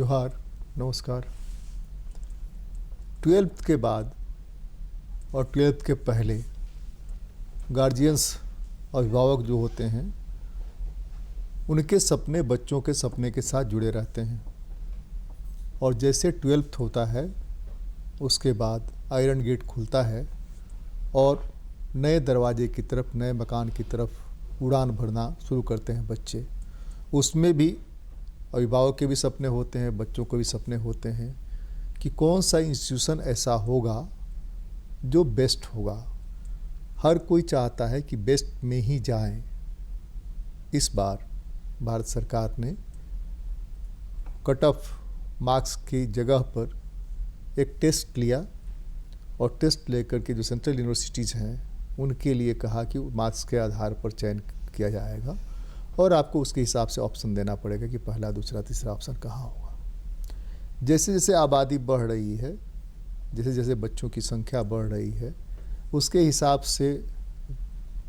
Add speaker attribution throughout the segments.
Speaker 1: जोहार, नमस्कार। 12th के बाद और 12th के पहले गार्जियंस, अभिभावक जो होते हैं, उनके सपने बच्चों के सपने के साथ जुड़े रहते हैं। और जैसे 12th होता है उसके बाद आयरन गेट खुलता है और नए दरवाजे की तरफ, नए मकान की तरफ उड़ान भरना शुरू करते हैं बच्चे। उसमें भी अभिभावक के भी सपने होते हैं, बच्चों को भी सपने होते हैं कि कौन सा इंस्टीट्यूशन ऐसा होगा जो बेस्ट होगा। हर कोई चाहता है कि बेस्ट में ही जाएं। इस बार भारत सरकार ने कट ऑफ मार्क्स की जगह पर एक टेस्ट लिया और टेस्ट लेकर के जो सेंट्रल यूनिवर्सिटीज़ हैं उनके लिए कहा कि मार्क्स के आधार पर चयन किया जाएगा और आपको उसके हिसाब से ऑप्शन देना पड़ेगा कि पहला, दूसरा, तीसरा ऑप्शन कहाँ होगा। जैसे जैसे आबादी बढ़ रही है, जैसे जैसे बच्चों की संख्या बढ़ रही है, उसके हिसाब से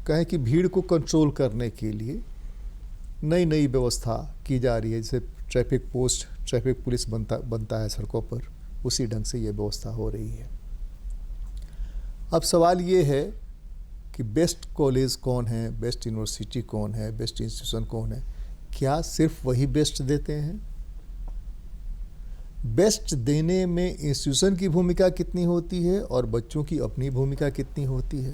Speaker 1: कहें कि भीड़ को कंट्रोल करने के लिए नई नई व्यवस्था की जा रही है। जैसे ट्रैफिक पोस्ट, ट्रैफिक पुलिस बनता है सड़कों पर, उसी ढंग से ये व्यवस्था हो रही है। अब सवाल ये है कि बेस्ट कॉलेज कौन है, बेस्ट यूनिवर्सिटी कौन है, बेस्ट इंस्टीट्यूशन कौन है? क्या सिर्फ वही बेस्ट देते हैं? बेस्ट देने में इंस्टीट्यूशन की भूमिका कितनी होती है और बच्चों की अपनी भूमिका कितनी होती है?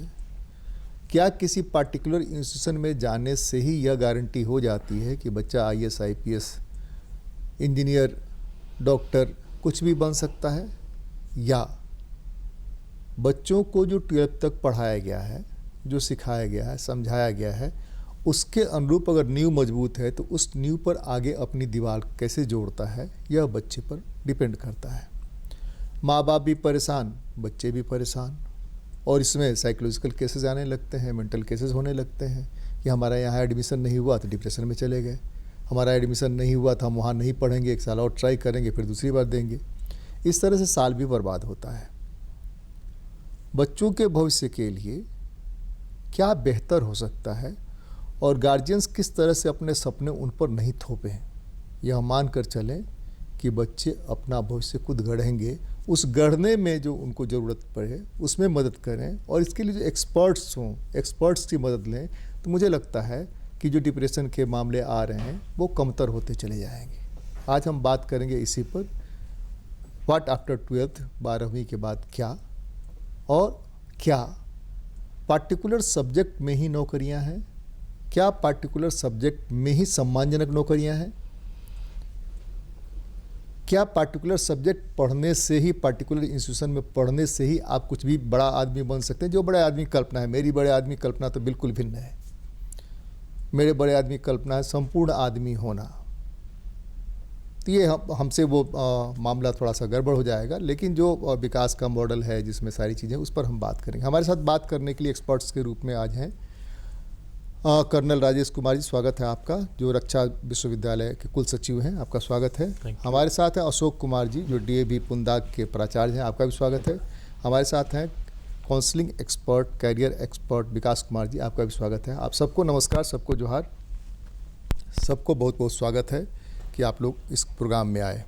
Speaker 1: क्या किसी पार्टिकुलर इंस्टीट्यूशन में जाने से ही यह गारंटी हो जाती है कि बच्चा IAS, IPS, इंजीनियर, डॉक्टर कुछ भी बन सकता है? या बच्चों को जो 12th तक पढ़ाया गया है, जो सिखाया गया है, समझाया गया है, उसके अनुरूप अगर नींव मजबूत है तो उस नींव पर आगे अपनी दीवार कैसे जोड़ता है, यह बच्चे पर डिपेंड करता है। माँ बाप भी परेशान, बच्चे भी परेशान, और इसमें साइकोलॉजिकल केसेस आने लगते हैं, मेंटल केसेस होने लगते हैं कि हमारा यहाँ एडमिशन नहीं हुआ तो डिप्रेशन में चले गए, हमारा एडमिशन नहीं हुआ तो हम वहाँ नहीं पढ़ेंगे, एक साल और ट्राई करेंगे, फिर दूसरी बार देंगे। इस तरह से साल भी बर्बाद होता है। बच्चों के भविष्य के लिए क्या बेहतर हो सकता है और गार्जियंस किस तरह से अपने सपने उन पर नहीं थोपें, यह मान कर चलें कि बच्चे अपना भविष्य खुद गढ़ेंगे। उस गढ़ने में जो उनको ज़रूरत पड़े उसमें मदद करें और इसके लिए जो एक्सपर्ट्स हों, एक्सपर्ट्स की मदद लें, तो मुझे लगता है कि जो डिप्रेशन के मामले आ रहे हैं वो कमतर होते चले जाएंगे। आज हम बात करेंगे इसी पर, व्हाट आफ्टर 12th, 12वीं के बाद क्या, और क्या पार्टिकुलर सब्जेक्ट में ही नौकरियां हैं, क्या पार्टिकुलर सब्जेक्ट में ही सम्मानजनक नौकरियां हैं, क्या पार्टिकुलर सब्जेक्ट पढ़ने से ही, पार्टिकुलर इंस्टीट्यूशन में पढ़ने से ही आप कुछ भी बड़ा आदमी बन सकते हैं। जो बड़े आदमी की कल्पना है, मेरी बड़े आदमी की कल्पना तो बिल्कुल भिन्न है। मेरे बड़े आदमी की कल्पना है संपूर्ण आदमी होना। तो ये हमसे वो मामला थोड़ा सा गड़बड़ हो जाएगा, लेकिन जो विकास का मॉडल है जिसमें सारी चीज़ें, उस पर हम बात करेंगे। हमारे साथ बात करने के लिए एक्सपर्ट्स के रूप में आज हैं कर्नल राजेश कुमार जी, स्वागत है आपका, जो रक्षा विश्वविद्यालय के कुल सचिव हैं, आपका स्वागत है। हमारे साथ हैं अशोक कुमार जी, जो DAV पुंदाग के प्राचार्य हैं, आपका भी स्वागत है। हमारे साथ हैं काउंसलिंग एक्सपर्ट, कैरियर एक्सपर्ट विकास कुमार जी, आपका भी स्वागत है। आप सबको नमस्कार, सबको जोहार, सबको बहुत बहुत स्वागत है कि आप लोग इस प्रोग्राम में आए।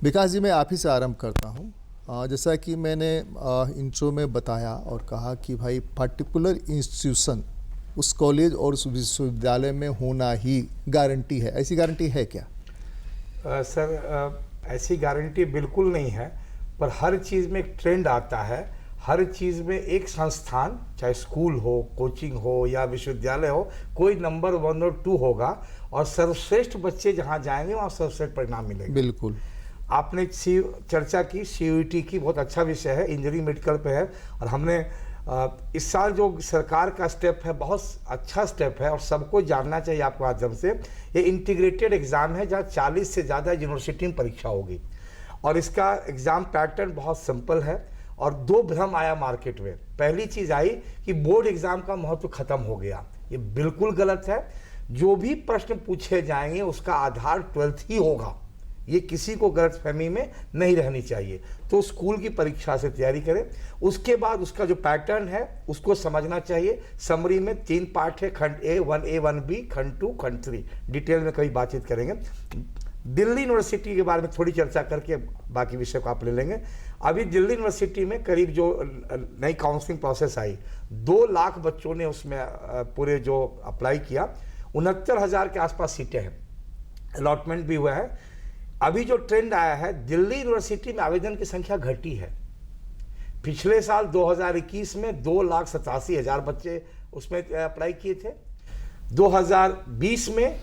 Speaker 1: विकास जी, मैं आप ही से आरंभ करता हूँ। जैसा कि मैंने इंट्रो में बताया और कहा कि भाई पार्टिकुलर इंस्टीट्यूशन उस कॉलेज और उस विश्वविद्यालय में होना ही गारंटी है, ऐसी गारंटी है क्या?
Speaker 2: सर, ऐसी गारंटी बिल्कुल नहीं है, पर हर चीज़ में एक ट्रेंड आता है। हर चीज़ में एक संस्थान, चाहे स्कूल हो, कोचिंग हो या विश्वविद्यालय हो, कोई नंबर 1 और 2 होगा और सर्वश्रेष्ठ बच्चे जहाँ जाएंगे वहाँ सर्वश्रेष्ठ परिणाम मिलेंगे।
Speaker 1: बिल्कुल।
Speaker 2: आपने चर्चा की CUET की, बहुत अच्छा विषय है, इंजीनियरिंग मेडिकल पे है, और हमने इस साल जो सरकार का स्टेप है बहुत अच्छा स्टेप है और सबको जानना चाहिए आपके माध्यम से। ये इंटीग्रेटेड एग्ज़ाम है जहाँ 40 से ज़्यादा यूनिवर्सिटी में परीक्षा होगी और इसका एग्ज़ाम पैटर्न बहुत सिंपल है। और 2 भ्रम आया मार्केट में। पहली चीज़ आई कि बोर्ड एग्ज़ाम का महत्व खत्म हो गया, ये बिल्कुल गलत है। जो भी प्रश्न पूछे जाएंगे उसका आधार 12th ही होगा, ये किसी को गलतफहमी में नहीं रहनी चाहिए। तो स्कूल की परीक्षा से तैयारी करें, उसके बाद उसका जो पैटर्न है उसको समझना चाहिए। समरी में 3 पार्ट है, खंड A, 1A, 1B, खंड 2, खंड 3, डिटेल में कभी बातचीत करेंगे। दिल्ली यूनिवर्सिटी के बारे में थोड़ी चर्चा करके बाकी विषय को आप ले लेंगे। अभी दिल्ली यूनिवर्सिटी में करीब जो नई काउंसलिंग प्रोसेस आई, 2 लाख बच्चों ने उसमें पूरे जो अप्लाई किया, 69,000 के आसपास सीटें हैं, अलॉटमेंट भी हुआ है। अभी जो ट्रेंड आया है, दिल्ली यूनिवर्सिटी में आवेदन की संख्या घटी है। पिछले साल 2021 में 2,87,000 बच्चे उसमें अप्लाई किए थे, 2020 में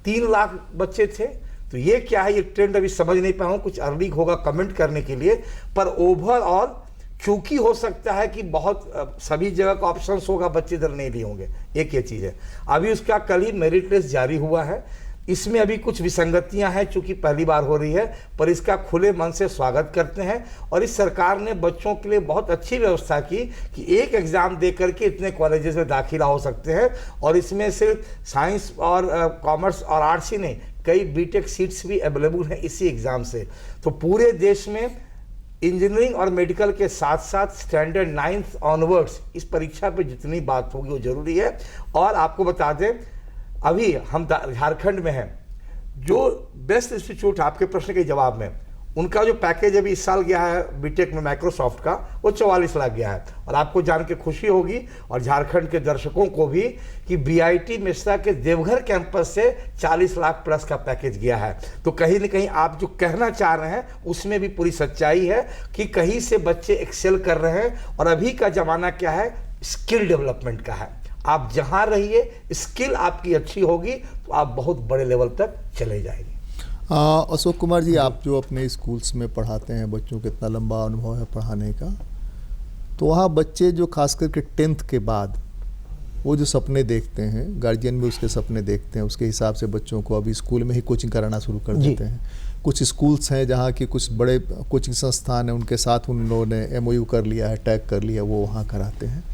Speaker 2: 3 लाख बच्चे थे। तो ये क्या है, ये ट्रेंड अभी समझ नहीं पाया हूं, कुछ अर्ली होगा कमेंट करने के लिए। पर ओवरऑल चूंकि हो सकता है कि बहुत सभी जगह का ऑप्शंस होगा, बच्चे इधर नहीं लिए होंगे, एक ये चीज़ है। अभी उसका कल ही मेरिट लिस्ट जारी हुआ है, इसमें अभी कुछ विसंगतियां हैं चूंकि पहली बार हो रही है, पर इसका खुले मन से स्वागत करते हैं। और इस सरकार ने बच्चों के लिए बहुत अच्छी व्यवस्था की कि एक एग्जाम दे करके इतने कॉलेजेस में दाखिला हो सकते हैं। और इसमें सिर्फ साइंस और कॉमर्स और आर्ट्स ही नहीं, कई बीटेक सीट्स भी अवेलेबल हैं इसी एग्जाम से। तो पूरे देश में इंजीनियरिंग और मेडिकल के साथ साथ स्टैंडर्ड 9th ऑनवर्ड्स इस परीक्षा पे जितनी बात होगी वो जरूरी है। और आपको बता दें, अभी हम झारखंड में हैं, जो बेस्ट इंस्टीट्यूट आपके प्रश्न के जवाब में, उनका जो पैकेज अभी इस साल गया है बीटेक में माइक्रोसॉफ्ट का, वो 44 लाख गया है। और आपको जान के खुशी होगी और झारखंड के दर्शकों को भी कि बीआईटी मिश्रा के देवघर कैंपस से 40 लाख प्लस का पैकेज गया है। तो कहीं ना कहीं आप जो कहना चाह रहे हैं उसमें भी पूरी सच्चाई है कि कहीं से बच्चे एक्सेल कर रहे हैं। और अभी का जमाना क्या है, स्किल डेवलपमेंट का है। आप जहां रहिए, स्किल आपकी अच्छी होगी तो आप बहुत बड़े लेवल तक चले जाएंगे।
Speaker 1: अशोक कुमार जी, आप जो अपने स्कूल्स में पढ़ाते हैं बच्चों को, इतना लंबा अनुभव है पढ़ाने का, तो वहाँ बच्चे जो खास करके 10th के बाद वो जो सपने देखते हैं, गार्जियन भी उसके सपने देखते हैं, उसके हिसाब से बच्चों को अभी स्कूल में ही कोचिंग कराना शुरू कर देते हैं। कुछ स्कूल्स हैं जहाँ की कुछ बड़े कोचिंग संस्थान हैं, उनके साथ उन लोगों ने MOU कर लिया है, टैग कर लिया, वो वहाँ कराते हैं।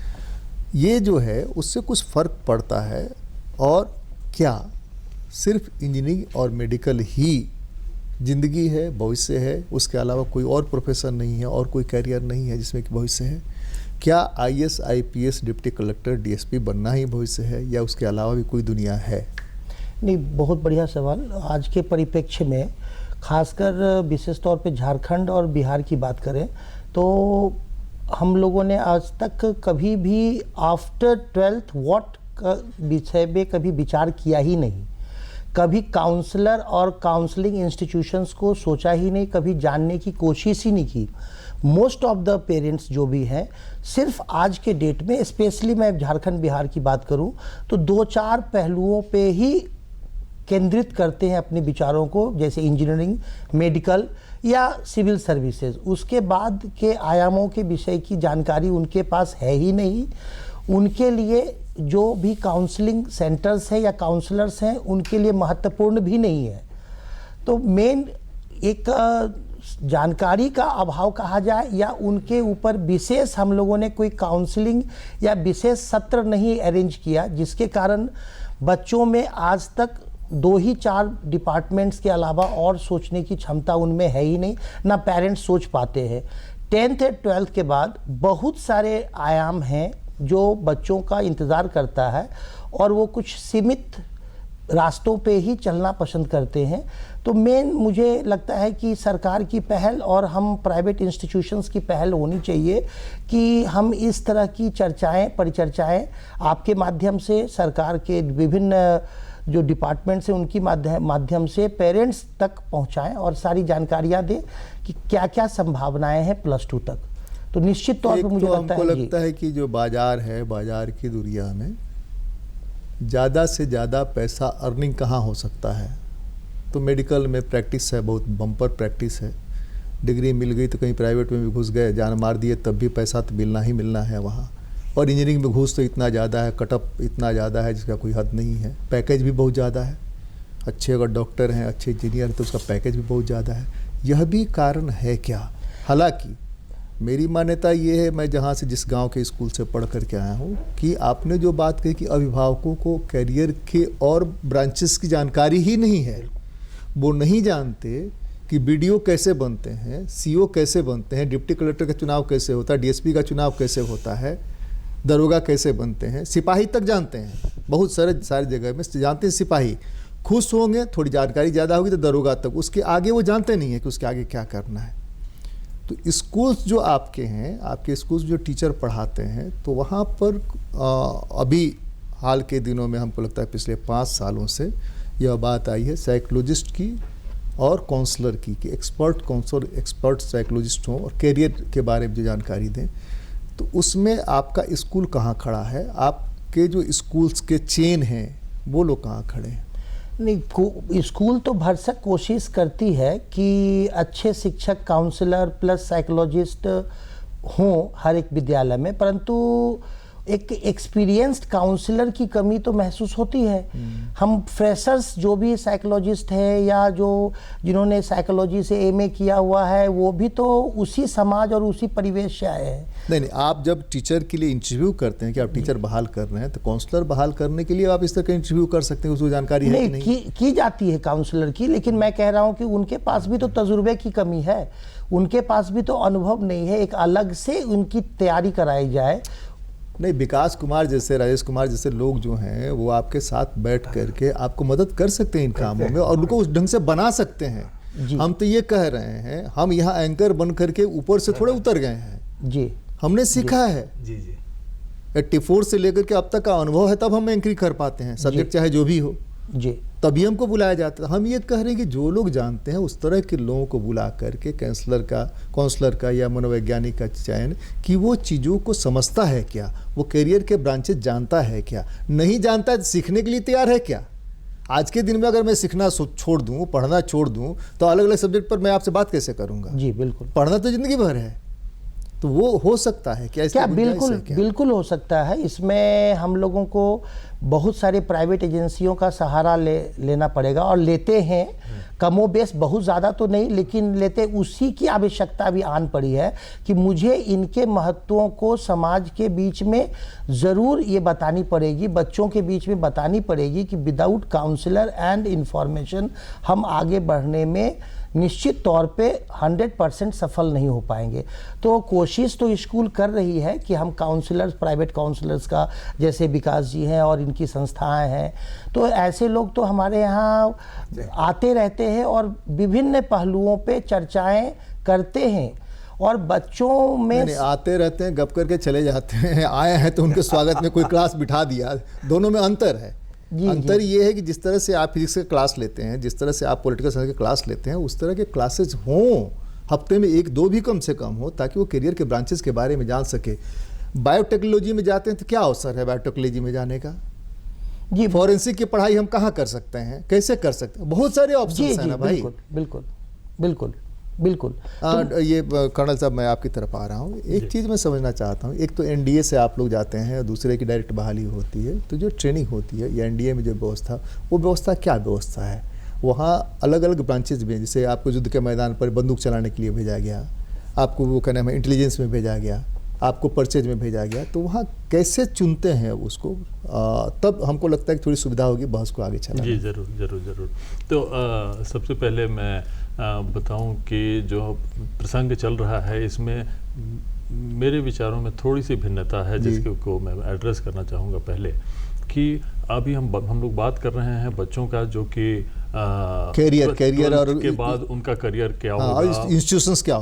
Speaker 1: ये जो है उससे कुछ फ़र्क पड़ता है? और क्या सिर्फ इंजीनियरिंग और मेडिकल ही ज़िंदगी है, भविष्य है, उसके अलावा कोई और प्रोफेशन नहीं है और कोई कैरियर नहीं है जिसमें कि भविष्य है? क्या IAS IPS deputy collector DSP बनना ही भविष्य है या उसके अलावा भी कोई दुनिया है?
Speaker 3: नहीं, बहुत बढ़िया सवाल। आज के परिप्रेक्ष्य में खासकर विशेष तौर पे झारखंड और बिहार की बात करें तो हम लोगों ने आज तक कभी भी आफ्टर 12th व्हाट का विषय में कभी विचार किया ही नहीं। कभी काउंसलर और काउंसलिंग इंस्टीट्यूशंस को सोचा ही नहीं, कभी जानने की कोशिश ही नहीं की। मोस्ट ऑफ द पेरेंट्स जो भी हैं, सिर्फ आज के डेट में, स्पेशली मैं झारखंड बिहार की बात करूं तो 2-4 पहलुओं पे ही केंद्रित करते हैं अपने विचारों को, जैसे इंजीनियरिंग, मेडिकल या सिविल सर्विसेज। उसके बाद के आयामों के विषय की जानकारी उनके पास है ही नहीं। उनके लिए जो भी काउंसलिंग सेंटर्स हैं या काउंसलर्स हैं, उनके लिए महत्वपूर्ण भी नहीं है। तो मेन एक जानकारी का अभाव कहा जाए या उनके ऊपर विशेष हम लोगों ने कोई काउंसलिंग या विशेष सत्र नहीं अरेंज किया, जिसके कारण बच्चों में आज तक 2-4 डिपार्टमेंट्स के अलावा और सोचने की क्षमता उनमें है ही नहीं, ना पेरेंट्स सोच पाते हैं। 10th और 12th के बाद बहुत सारे आयाम हैं जो बच्चों का इंतज़ार करता है और वो कुछ सीमित रास्तों पे ही चलना पसंद करते हैं। तो मेन मुझे लगता है कि सरकार की पहल और हम प्राइवेट इंस्टीट्यूशंस की पहल होनी चाहिए कि हम इस तरह की चर्चाएं, परिचर्चाएं आपके माध्यम से, सरकार के विभिन्न जो डिपार्टमेंट्स हैं उनकी माध्यम से पेरेंट्स तक पहुंचाएं और सारी जानकारियां दें कि क्या क्या संभावनाएं हैं +2 तक। तो निश्चित तौर पर मुझे
Speaker 1: लगता है कि जो बाजार है, बाजार की दुनिया में ज़्यादा से ज़्यादा पैसा अर्निंग कहाँ हो सकता है? तो मेडिकल में प्रैक्टिस है, बहुत बम्पर प्रैक्टिस है। डिग्री मिल गई तो कहीं प्राइवेट में भी घुस गए, जान मार दिए, तब भी पैसा तो मिलना ही मिलना है वहाँ। और इंजीनियरिंग में घूस तो इतना ज़्यादा है, कटअप इतना ज़्यादा है जिसका कोई हद नहीं है। पैकेज भी बहुत ज़्यादा है, अच्छे अगर डॉक्टर हैं, अच्छे इंजीनियर हैं तो उसका पैकेज भी बहुत ज़्यादा है। यह भी कारण है क्या? हालांकि मेरी मान्यता ये है, मैं जहाँ से जिस गांव के स्कूल से पढ़ कर के आया हूँ, कि आपने जो बात कही कि अभिभावकों को करियर के और ब्रांचेस की जानकारी ही नहीं है। वो नहीं जानते कि BDO कैसे बनते हैं, CO कैसे बनते हैं, डिप्टी कलेक्टर का चुनाव कैसे होता है, DSP का चुनाव कैसे होता है, दरोगा कैसे बनते हैं, सिपाही तक जानते हैं, बहुत सारे जगह में जानते हैं सिपाही। खुश होंगे, थोड़ी जानकारी ज़्यादा होगी तो दरोगा तक, उसके आगे वो जानते नहीं है कि उसके आगे क्या करना है। तो स्कूल्स जो आपके हैं, आपके स्कूल्स जो टीचर पढ़ाते हैं, तो वहाँ पर अभी हाल के दिनों में हमको लगता है पिछले 5 सालों से यह बात आई है साइकोलॉजिस्ट की और काउंसलर की, कि एक्सपर्ट काउंसलर, एक्सपर्ट साइकोलॉजिस्ट हों और कैरियर के बारे में जो जानकारी दें। तो उसमें आपका स्कूल कहाँ खड़ा है? आपके जो स्कूल्स के चेन हैं वो लोग कहाँ खड़े हैं?
Speaker 3: नहीं, स्कूल तो भरसक कोशिश करती है कि अच्छे शिक्षक, काउंसलर प्लस साइकोलॉजिस्ट हों हर एक विद्यालय में, परंतु एक एक्सपीरियंस्ड काउंसलर की कमी तो महसूस होती है। हम फ्रेशर्स जो भी साइकोलॉजिस्ट है या जो जिन्होंने साइकोलॉजी से एमए किया हुआ है, वो भी तो उसी समाज और उसी परिवेश से आए हैं।
Speaker 1: नहीं, आप जब टीचर के लिए इंटरव्यू करते हैं कि आप टीचर बहाल कर रहे हैं, तो काउंसलर बहाल करने के लिए आप इस तरह का इंटरव्यू कर सकते हैं, उसको जानकारी है कि नहीं?
Speaker 3: की जाती है काउंसलर की, लेकिन मैं कह रहा हूँ कि उनके पास भी तो तजुर्बे की कमी है, उनके पास भी तो अनुभव नहीं है। एक अलग से उनकी तैयारी कराई जाए।
Speaker 1: नहीं, विकास कुमार जैसे, राजेश कुमार जैसे लोग जो हैं वो आपके साथ बैठ करके आपको मदद कर सकते हैं इन कामों में और उनको उस ढंग से बना सकते हैं। हम तो ये कह रहे हैं, हम यहाँ एंकर बन करके ऊपर से थोड़े उतर गए हैं
Speaker 3: जी,
Speaker 1: हमने सीखा है।
Speaker 2: जी जी
Speaker 1: 84 से लेकर के अब तक का अनुभव है, तब हम एंकरी कर पाते हैं, सब्जेक्ट चाहे जो भी हो
Speaker 3: जी,
Speaker 1: तभी हमको बुलाया जाता है। हम ये कह रहे हैं कि जो लोग जानते हैं उस तरह के लोगों को बुला करके काउंसलर का या मनोवैज्ञानिक का चयन, कि वो चीज़ों को समझता है क्या, वो करियर के ब्रांचेस जानता है क्या, नहीं जानता है सीखने के लिए तैयार है क्या। आज के दिन में अगर मैं सीखना छोड़ दूं, पढ़ना छोड़ दूं, तो अलग अलग सब्जेक्ट पर मैं आपसे बात कैसे करूंगा?
Speaker 3: जी बिल्कुल,
Speaker 1: पढ़ना तो जिंदगी भर है। तो वो हो सकता है क्या?
Speaker 3: क्या बिल्कुल हो सकता है। इसमें हम लोगों को बहुत सारे प्राइवेट एजेंसियों का सहारा लेना पड़ेगा और लेते हैं, कमोबेश बहुत ज़्यादा तो नहीं, लेकिन लेते। उसी की आवश्यकता भी आन पड़ी है कि मुझे इनके महत्वों को समाज के बीच में ज़रूर ये बतानी पड़ेगी, बच्चों के बीच में बतानी पड़ेगी कि विदाउट काउंसलर एंड इंफॉर्मेशन हम आगे बढ़ने में निश्चित तौर पे 100% सफल नहीं हो पाएंगे। तो कोशिश तो स्कूल कर रही है कि हम काउंसलर्स, प्राइवेट काउंसलर्स का, जैसे विकास जी हैं और इनकी संस्थाएं हैं, तो ऐसे लोग तो हमारे यहाँ आते रहते हैं और विभिन्न पहलुओं पे चर्चाएं करते हैं और बच्चों में
Speaker 1: आते रहते हैं, गप करके चले जाते हैं। आए हैं तो उनके स्वागत में कोई क्लास बिठा दिया, दोनों में अंतर है। अंतर ये है कि जिस तरह से आप फिजिक्स के क्लास लेते हैं, जिस तरह से आप पॉलिटिकल साइंस के क्लास लेते हैं, उस तरह के क्लासेज हों, हफ्ते में 1-2 भी कम से कम हो, ताकि वो करियर के ब्रांचेस के बारे में जान सके। बायोटेक्नोलॉजी में जाते हैं तो क्या अवसर है बायोटेक्नोलॉजी में जाने का? जी, फॉरेंसिक की पढ़ाई हम कहाँ कर सकते हैं, कैसे कर सकते हैं? बहुत सारे ऑप्शन हैं ना भाई।
Speaker 3: बिल्कुल बिल्कुल बिल्कुल।
Speaker 1: ये कर्नल साहब, मैं आपकी तरफ आ रहा हूँ। एक चीज़ मैं समझना चाहता हूँ, एक तो एनडीए से आप लोग जाते हैं, दूसरे की डायरेक्ट बहाली होती है, तो जो ट्रेनिंग होती है या एनडीए में जो व्यवस्था, वो व्यवस्था क्या व्यवस्था है? वहाँ अलग अलग ब्रांचेज भी हैं, जैसे आपको युद्ध के मैदान पर बंदूक चलाने के लिए भेजा गया, आपको वो क्या नाम है इंटेलिजेंस में भेजा गया, आपको परचेज में भेजा गया, तो वहाँ कैसे चुनते हैं उसको? तब हमको लगता है कि थोड़ी सुविधा होगी बहस को आगे चलाने।
Speaker 4: जी ज़रूर। तो सबसे पहले मैं बताऊं कि जो प्रसंग चल रहा है, इसमें मेरे विचारों में थोड़ी सी भिन्नता है, जिसको को मैं एड्रेस करना चाहूँगा पहले। कि अभी हम लोग बात कर रहे हैं बच्चों का, जो कि
Speaker 1: करियर और
Speaker 4: के बाद उनका करियर क्या होगा,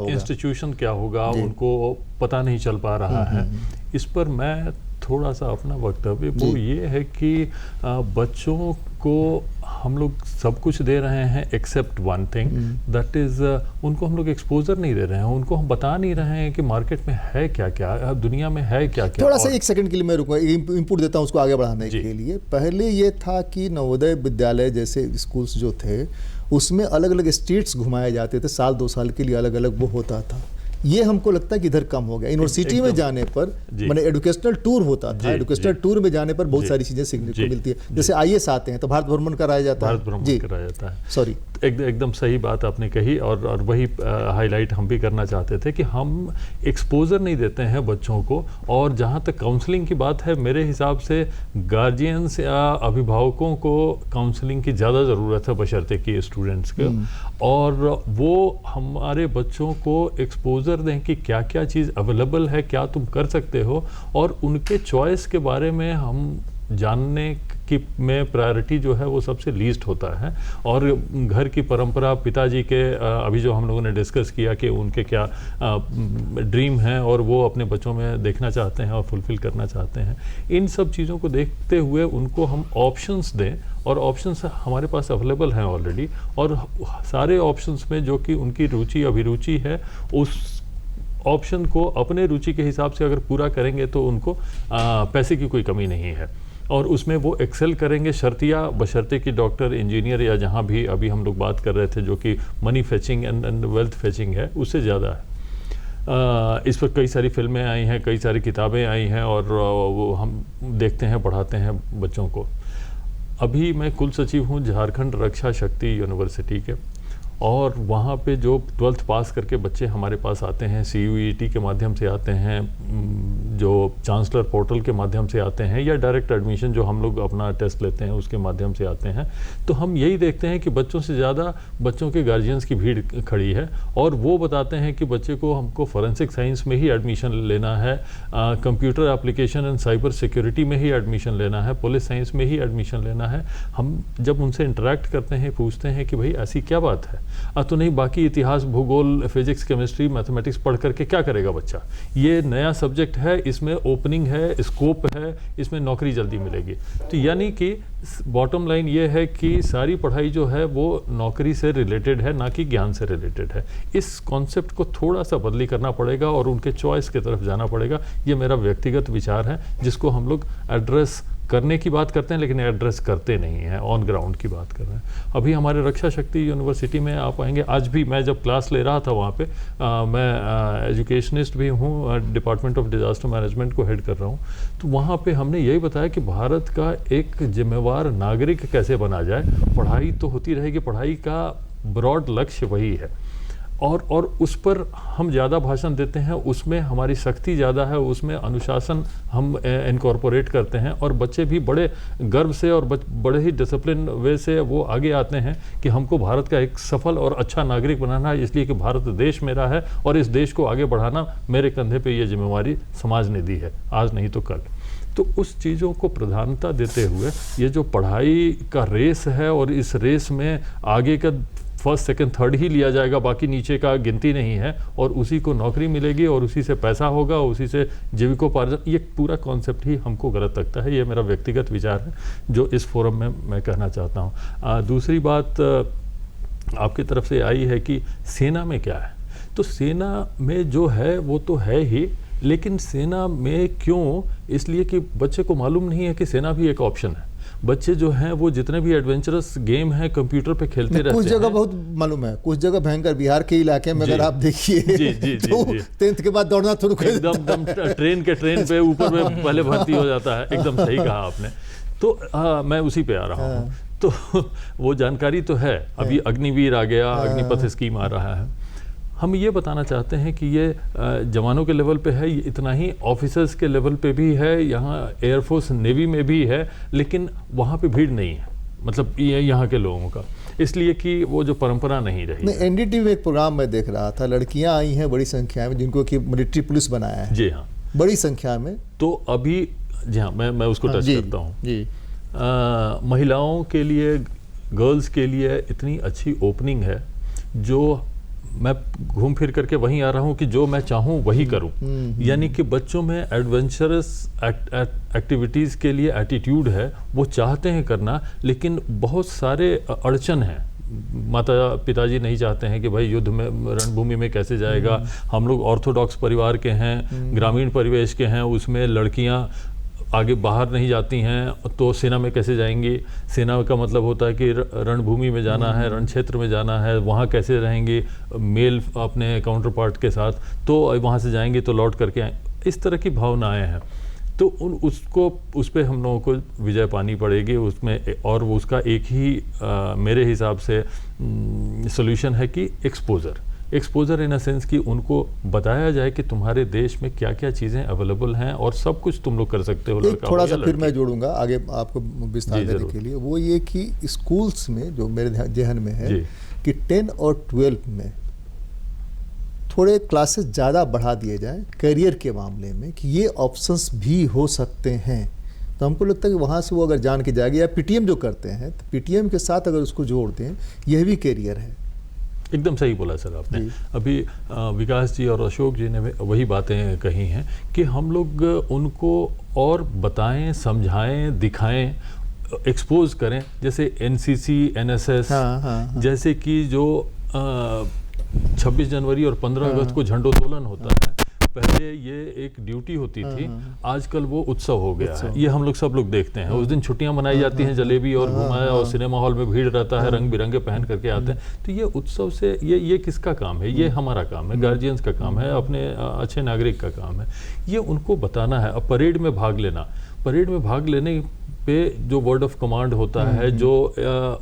Speaker 4: इंस्टीट्यूशन क्या होगा, उनको पता नहीं चल पा रहा है। इस पर मैं थोड़ा सा अपना वक्तव्य वो ये है कि बच्चों को हम लोग सब कुछ दे रहे हैं except one thing, that is उनको हम लोग एक्सपोजर नहीं दे रहे हैं, उनको हम बता नहीं रहे हैं कि मार्केट में है क्या क्या, दुनिया में है क्या क्या।
Speaker 1: थोड़ा सा 1 सेकंड के लिए मैं रुकूंगा, इनपुट देता हूँ उसको आगे बढ़ाने के लिए। पहले ये था कि नवोदय विद्यालय जैसे स्कूल्स जो थे, उसमें अलग अलग स्टेट्स घुमाए जाते थे, साल 2 साल के लिए अलग अलग वो होता था। ये हमको लगता है कि इधर कम हो गया। यूनिवर्सिटी में जाने पर माने एजुकेशनल टूर होता था, एजुकेशनल टूर में जाने पर बहुत सारी चीजें सीखने को मिलती है। जैसे आईएएस आते हैं तो भारत भ्रमण कराया जाता है। सॉरी,
Speaker 4: एकदम सही बात आपने कही, और वही हाईलाइट हम भी करना चाहते थे कि हम एक्सपोजर नहीं देते हैं बच्चों को। और जहाँ तक काउंसलिंग की बात है, मेरे हिसाब से गार्जियंस या अभिभावकों को काउंसलिंग की ज़्यादा ज़रूरत है, बशर्ते कि स्टूडेंट्स के, और वो हमारे बच्चों को एक्सपोजर दें कि क्या क्या चीज़ अवेलेबल है, क्या तुम कर सकते हो, और उनके चॉइस के बारे में हम जानने की में प्रायोरिटी जो है वो सबसे लीस्ट होता है। और घर की परंपरा, पिताजी के अभी जो हम लोगों ने डिस्कस किया कि उनके क्या ड्रीम हैं और वो अपने बच्चों में देखना चाहते हैं और फुलफिल करना चाहते हैं, इन सब चीज़ों को देखते हुए उनको हम ऑप्शंस दें, और ऑप्शंस हमारे पास अवेलेबल हैं ऑलरेडी, और सारे ऑप्शंस में जो कि उनकी रुचि अभिरुचि है, उस ऑप्शन को अपने रुचि के हिसाब से अगर पूरा करेंगे तो उनको पैसे की कोई कमी नहीं है, और उसमें वो एक्सेल करेंगे, शर्तिया बशर्ते कि डॉक्टर, इंजीनियर या जहाँ भी अभी हम लोग बात कर रहे थे जो कि money fetching and wealth fetching है, उससे ज़्यादा है। इस पर कई सारी फिल्में आई हैं, कई सारी किताबें आई हैं, और वो हम देखते हैं, पढ़ाते हैं बच्चों को। अभी मैं कुल सचिव हूँ झारखंड रक्षा शक्ति यूनिवर्सिटी के, और वहाँ पे जो 12th पास करके बच्चे हमारे पास आते हैं, CUET के माध्यम से आते हैं, जो चांसलर पोर्टल के माध्यम से आते हैं, या डायरेक्ट एडमिशन जो हम लोग अपना टेस्ट लेते हैं उसके माध्यम से आते हैं, तो हम यही देखते हैं कि बच्चों से ज़्यादा बच्चों के गार्जियंस की भीड़ खड़ी है, और वो बताते हैं कि बच्चे को हमको फॉरेंसिक साइंस में ही एडमिशन लेना है, computer application and cyber security में ही एडमिशन लेना है, पुलिस साइंस में ही एडमिशन लेना है। हम जब उनसे इंटरेक्ट करते हैं, पूछते हैं कि भाई ऐसी क्या बात है, तो नहीं बाकी इतिहास, भूगोल, फिजिक्स, केमिस्ट्री, मैथमेटिक्स पढ़ करके क्या करेगा बच्चा, ये नया सब्जेक्ट है, इसमें ओपनिंग है, स्कोप है, इसमें नौकरी जल्दी मिलेगी। तो यानी कि बॉटम लाइन ये है कि सारी पढ़ाई जो है वो नौकरी से रिलेटेड है, ना कि ज्ञान से रिलेटेड है। इस कॉन्सेप्ट को थोड़ा सा बदली करना पड़ेगा और उनके चॉइस की तरफ जाना पड़ेगा। ये मेरा व्यक्तिगत विचार है, जिसको हम लोग एड्रेस करने की बात करते हैं लेकिन एड्रेस करते नहीं हैं, ऑन ग्राउंड की बात कर रहे हैं। अभी हमारे रक्षा शक्ति यूनिवर्सिटी में आप आएंगे, आज भी मैं जब क्लास ले रहा था वहाँ पे, मैं एजुकेशनिस्ट भी हूँ, डिपार्टमेंट ऑफ डिजास्टर मैनेजमेंट को हेड कर रहा हूँ, तो वहाँ पे हमने यही बताया कि भारत का एक जिम्मेवार नागरिक कैसे बना जाए। पढ़ाई तो होती रहेगी, पढ़ाई का ब्रॉड लक्ष्य वही है, और उस पर हम ज़्यादा भाषण देते हैं, उसमें हमारी सख्ती ज़्यादा है, उसमें अनुशासन हम इनकॉर्पोरेट करते हैं, और बच्चे भी बड़े गर्व से और बड़े ही डिसिप्लिन वे से वो आगे आते हैं कि हमको भारत का एक सफल और अच्छा नागरिक बनाना है, इसलिए कि भारत देश मेरा है और इस देश को आगे बढ़ाना मेरे कंधे पे ये जिम्मेवारी समाज ने दी है, आज नहीं तो कल। तो उस चीज़ों को प्रधानता देते हुए ये जो पढ़ाई का रेस है, और इस रेस में आगे का फर्स्ट, सेकंड, थर्ड ही लिया जाएगा, बाकी नीचे का गिनती नहीं है, और उसी को नौकरी मिलेगी और उसी से पैसा होगा, उसी से जीविकोपार्जन, ये पूरा कॉन्सेप्ट ही हमको गलत लगता है। ये मेरा व्यक्तिगत विचार है जो इस फोरम में मैं कहना चाहता हूँ। दूसरी बात आपकी तरफ से आई है कि सेना में क्या है, तो सेना में जो है वो तो है ही, लेकिन सेना में क्यों, इसलिए कि बच्चे को मालूम नहीं है कि सेना भी एक ऑप्शन है। बच्चे जो हैं वो जितने भी एडवेंचरस गेम हैं कंप्यूटर पे खेलते रहते हैं।
Speaker 1: कुछ जगह बहुत मालूम है, कुछ जगह भयंकर, बिहार के इलाके में अगर आप देखिए तो 10th के बाद दौड़ना शुरू कर
Speaker 4: एकदम ट्रेन पे ऊपर में पहले भर्ती हो जाता है। एकदम सही कहा आपने। तो मैं उसी पे आ रहा हूँ। तो वो जानकारी तो है, अभी अग्निवीर आ गया, अग्निपथ स्कीम आ रहा है। हम ये बताना चाहते हैं कि ये जवानों के लेवल पे है, इतना ही ऑफिसर्स के लेवल पे भी है, यहाँ एयरफोर्स नेवी में भी है, लेकिन वहाँ पे भीड़ नहीं है, मतलब ये यहाँ के लोगों का, इसलिए कि वो जो परंपरा नहीं रही।
Speaker 1: मैं NDTV में एक प्रोग्राम में देख रहा था, लड़कियाँ आई हैं बड़ी संख्या में, जिनको कि मिलिट्री पुलिस बनाया है।
Speaker 4: जी हाँ,
Speaker 1: बड़ी संख्या में।
Speaker 4: तो अभी जी हाँ, मैं उसको टच करता हूँ जी। महिलाओं के लिए, गर्ल्स के लिए इतनी अच्छी ओपनिंग है, जो मैं घूम फिर करके वहीं आ रहा हूँ कि जो मैं चाहूँ वही करूँ। यानी कि बच्चों में एडवेंचरस एक्टिविटीज़ के लिए एटीट्यूड है, वो चाहते हैं करना, लेकिन बहुत सारे अड़चन हैं। माता पिताजी नहीं चाहते हैं कि भाई युद्ध में, रणभूमि में कैसे जाएगा। हम लोग ऑर्थोडॉक्स परिवार के हैं, ग्रामीण परिवेश के हैं, उसमें लड़कियाँ आगे बाहर नहीं जाती हैं, तो सेना में कैसे जाएंगी। सेना का मतलब होता है कि रणभूमि में जाना है, रण क्षेत्र में जाना है, वहाँ कैसे रहेंगे मेल अपने काउंटर पार्ट के साथ, तो वहाँ से जाएंगे तो लौट करके आए, इस तरह की भावनाएं हैं। तो उस पर हम लोगों को विजय पानी पड़ेगी उसमें, और उसका एक ही मेरे हिसाब से सोल्यूशन है कि एक्सपोजर इन अ सेंस कि उनको बताया जाए कि तुम्हारे देश में क्या क्या चीज़ें अवेलेबल हैं और सब कुछ तुम लोग कर सकते हो।
Speaker 1: थोड़ा सा फिर मैं जोड़ूंगा आगे आपको विस्तार देने के लिए, वो ये कि स्कूल्स में जो मेरे जहन में है कि 10 और 12 में थोड़े क्लासेस ज़्यादा बढ़ा दिए जाए करियर के मामले में, कि ये ऑप्शंस भी हो सकते हैं। तो हमको लगता है कि वहाँ से वो अगर जान के जाएगी, या पीटीएम जो करते हैं तो पीटीएम के साथ अगर उसको जोड़ दें, यह भी कैरियर है।
Speaker 4: एकदम सही बोला सर आपने। अभी विकास जी और अशोक जी ने वही बातें कही हैं कि हम लोग उनको और बताएं, समझाएं, दिखाएं, एक्सपोज करें। जैसे एनसीसी, एनएसएस, जैसे कि जो 26 जनवरी और 15 अगस्त को झंडोत्तोलन होता है, पहले ये एक ड्यूटी होती थी, आजकल वो उत्सव हो गया है। ये हम लोग सब लोग देखते हैं। उस दिन छुट्टियां मनाई जाती हैं, जलेबी और घुमाया, और सिनेमा हॉल में भीड़ रहता है, रंग बिरंगे पहन करके आते हैं। तो ये उत्सव से ये किसका काम है? ये हमारा काम है, गार्जियंस का काम है, अपने अच्छे नागरिक का काम है। ये उनको बताना है। अब परेड में भाग लेना, परेड में भाग लेने पे जो वर्ड ऑफ कमांड होता है, जो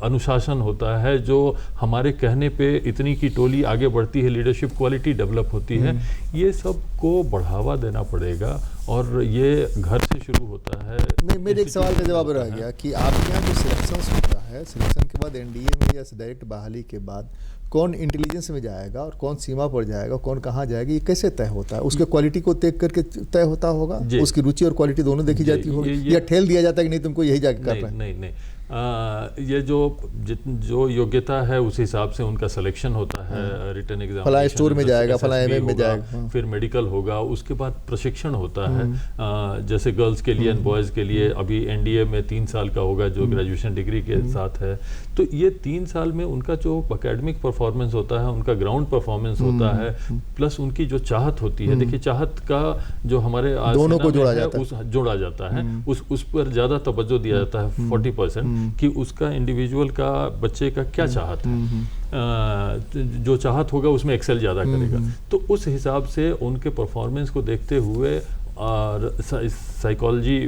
Speaker 4: अनुशासन होता है, जो हमारे कहने पे इतनी की टोली आगे बढ़ती है, लीडरशिप क्वालिटी डेवलप होती है, ये सब को बढ़ावा देना पड़ेगा। और ये घर से शुरू होता है।
Speaker 1: मेरे एक सवाल का जवाब रह गया कि आपके यहाँ जो सिलेक्शन होता है, सिलेक्शन के बाद एनडीए में या डायरेक्ट बहाली के बाद कौन इंटेलिजेंस में जाएगा और कौन सीमा पर जाएगा, कौन कहाँ जाएगा, ये कैसे तय होता है? उसके क्वालिटी को देख करके तय होता होगा? उसकी रुचि और क्वालिटी दोनों देखी जाती होगी, या ठेल दिया जाता है कि नहीं तुमको यही जाके करना है?
Speaker 4: नहीं, ये जो योग्यता है उस हिसाब से उनका सिलेक्शन होता है। रिटन एग्जाम,
Speaker 1: फला स्टोर में जाएगा, फला एमएम में जाएगा,
Speaker 4: फिर मेडिकल होगा, उसके बाद प्रशिक्षण होता है। जैसे गर्ल्स के लिए, बॉयज़ के लिए अभी एनडीए में 3 साल का होगा, जो ग्रेजुएशन डिग्री के साथ है। तो ये 3 साल में उनका जो एकेडमिक परफॉर्मेंस होता है, उनका ग्राउंड परफॉर्मेंस होता है, प्लस उनकी जो चाहत होती है। देखिए, चाहत का जो हमारे
Speaker 1: दोनों को
Speaker 4: जोड़ा जाता है, उस पर ज़्यादा तवज्जो दिया जाता है, 40%, कि उसका इंडिविजुअल का, बच्चे का क्या चाहत है। जो चाहत होगा उसमें एक्सेल ज़्यादा करेगा। तो उस हिसाब से उनके परफॉर्मेंस को देखते हुए और साइकोलॉजी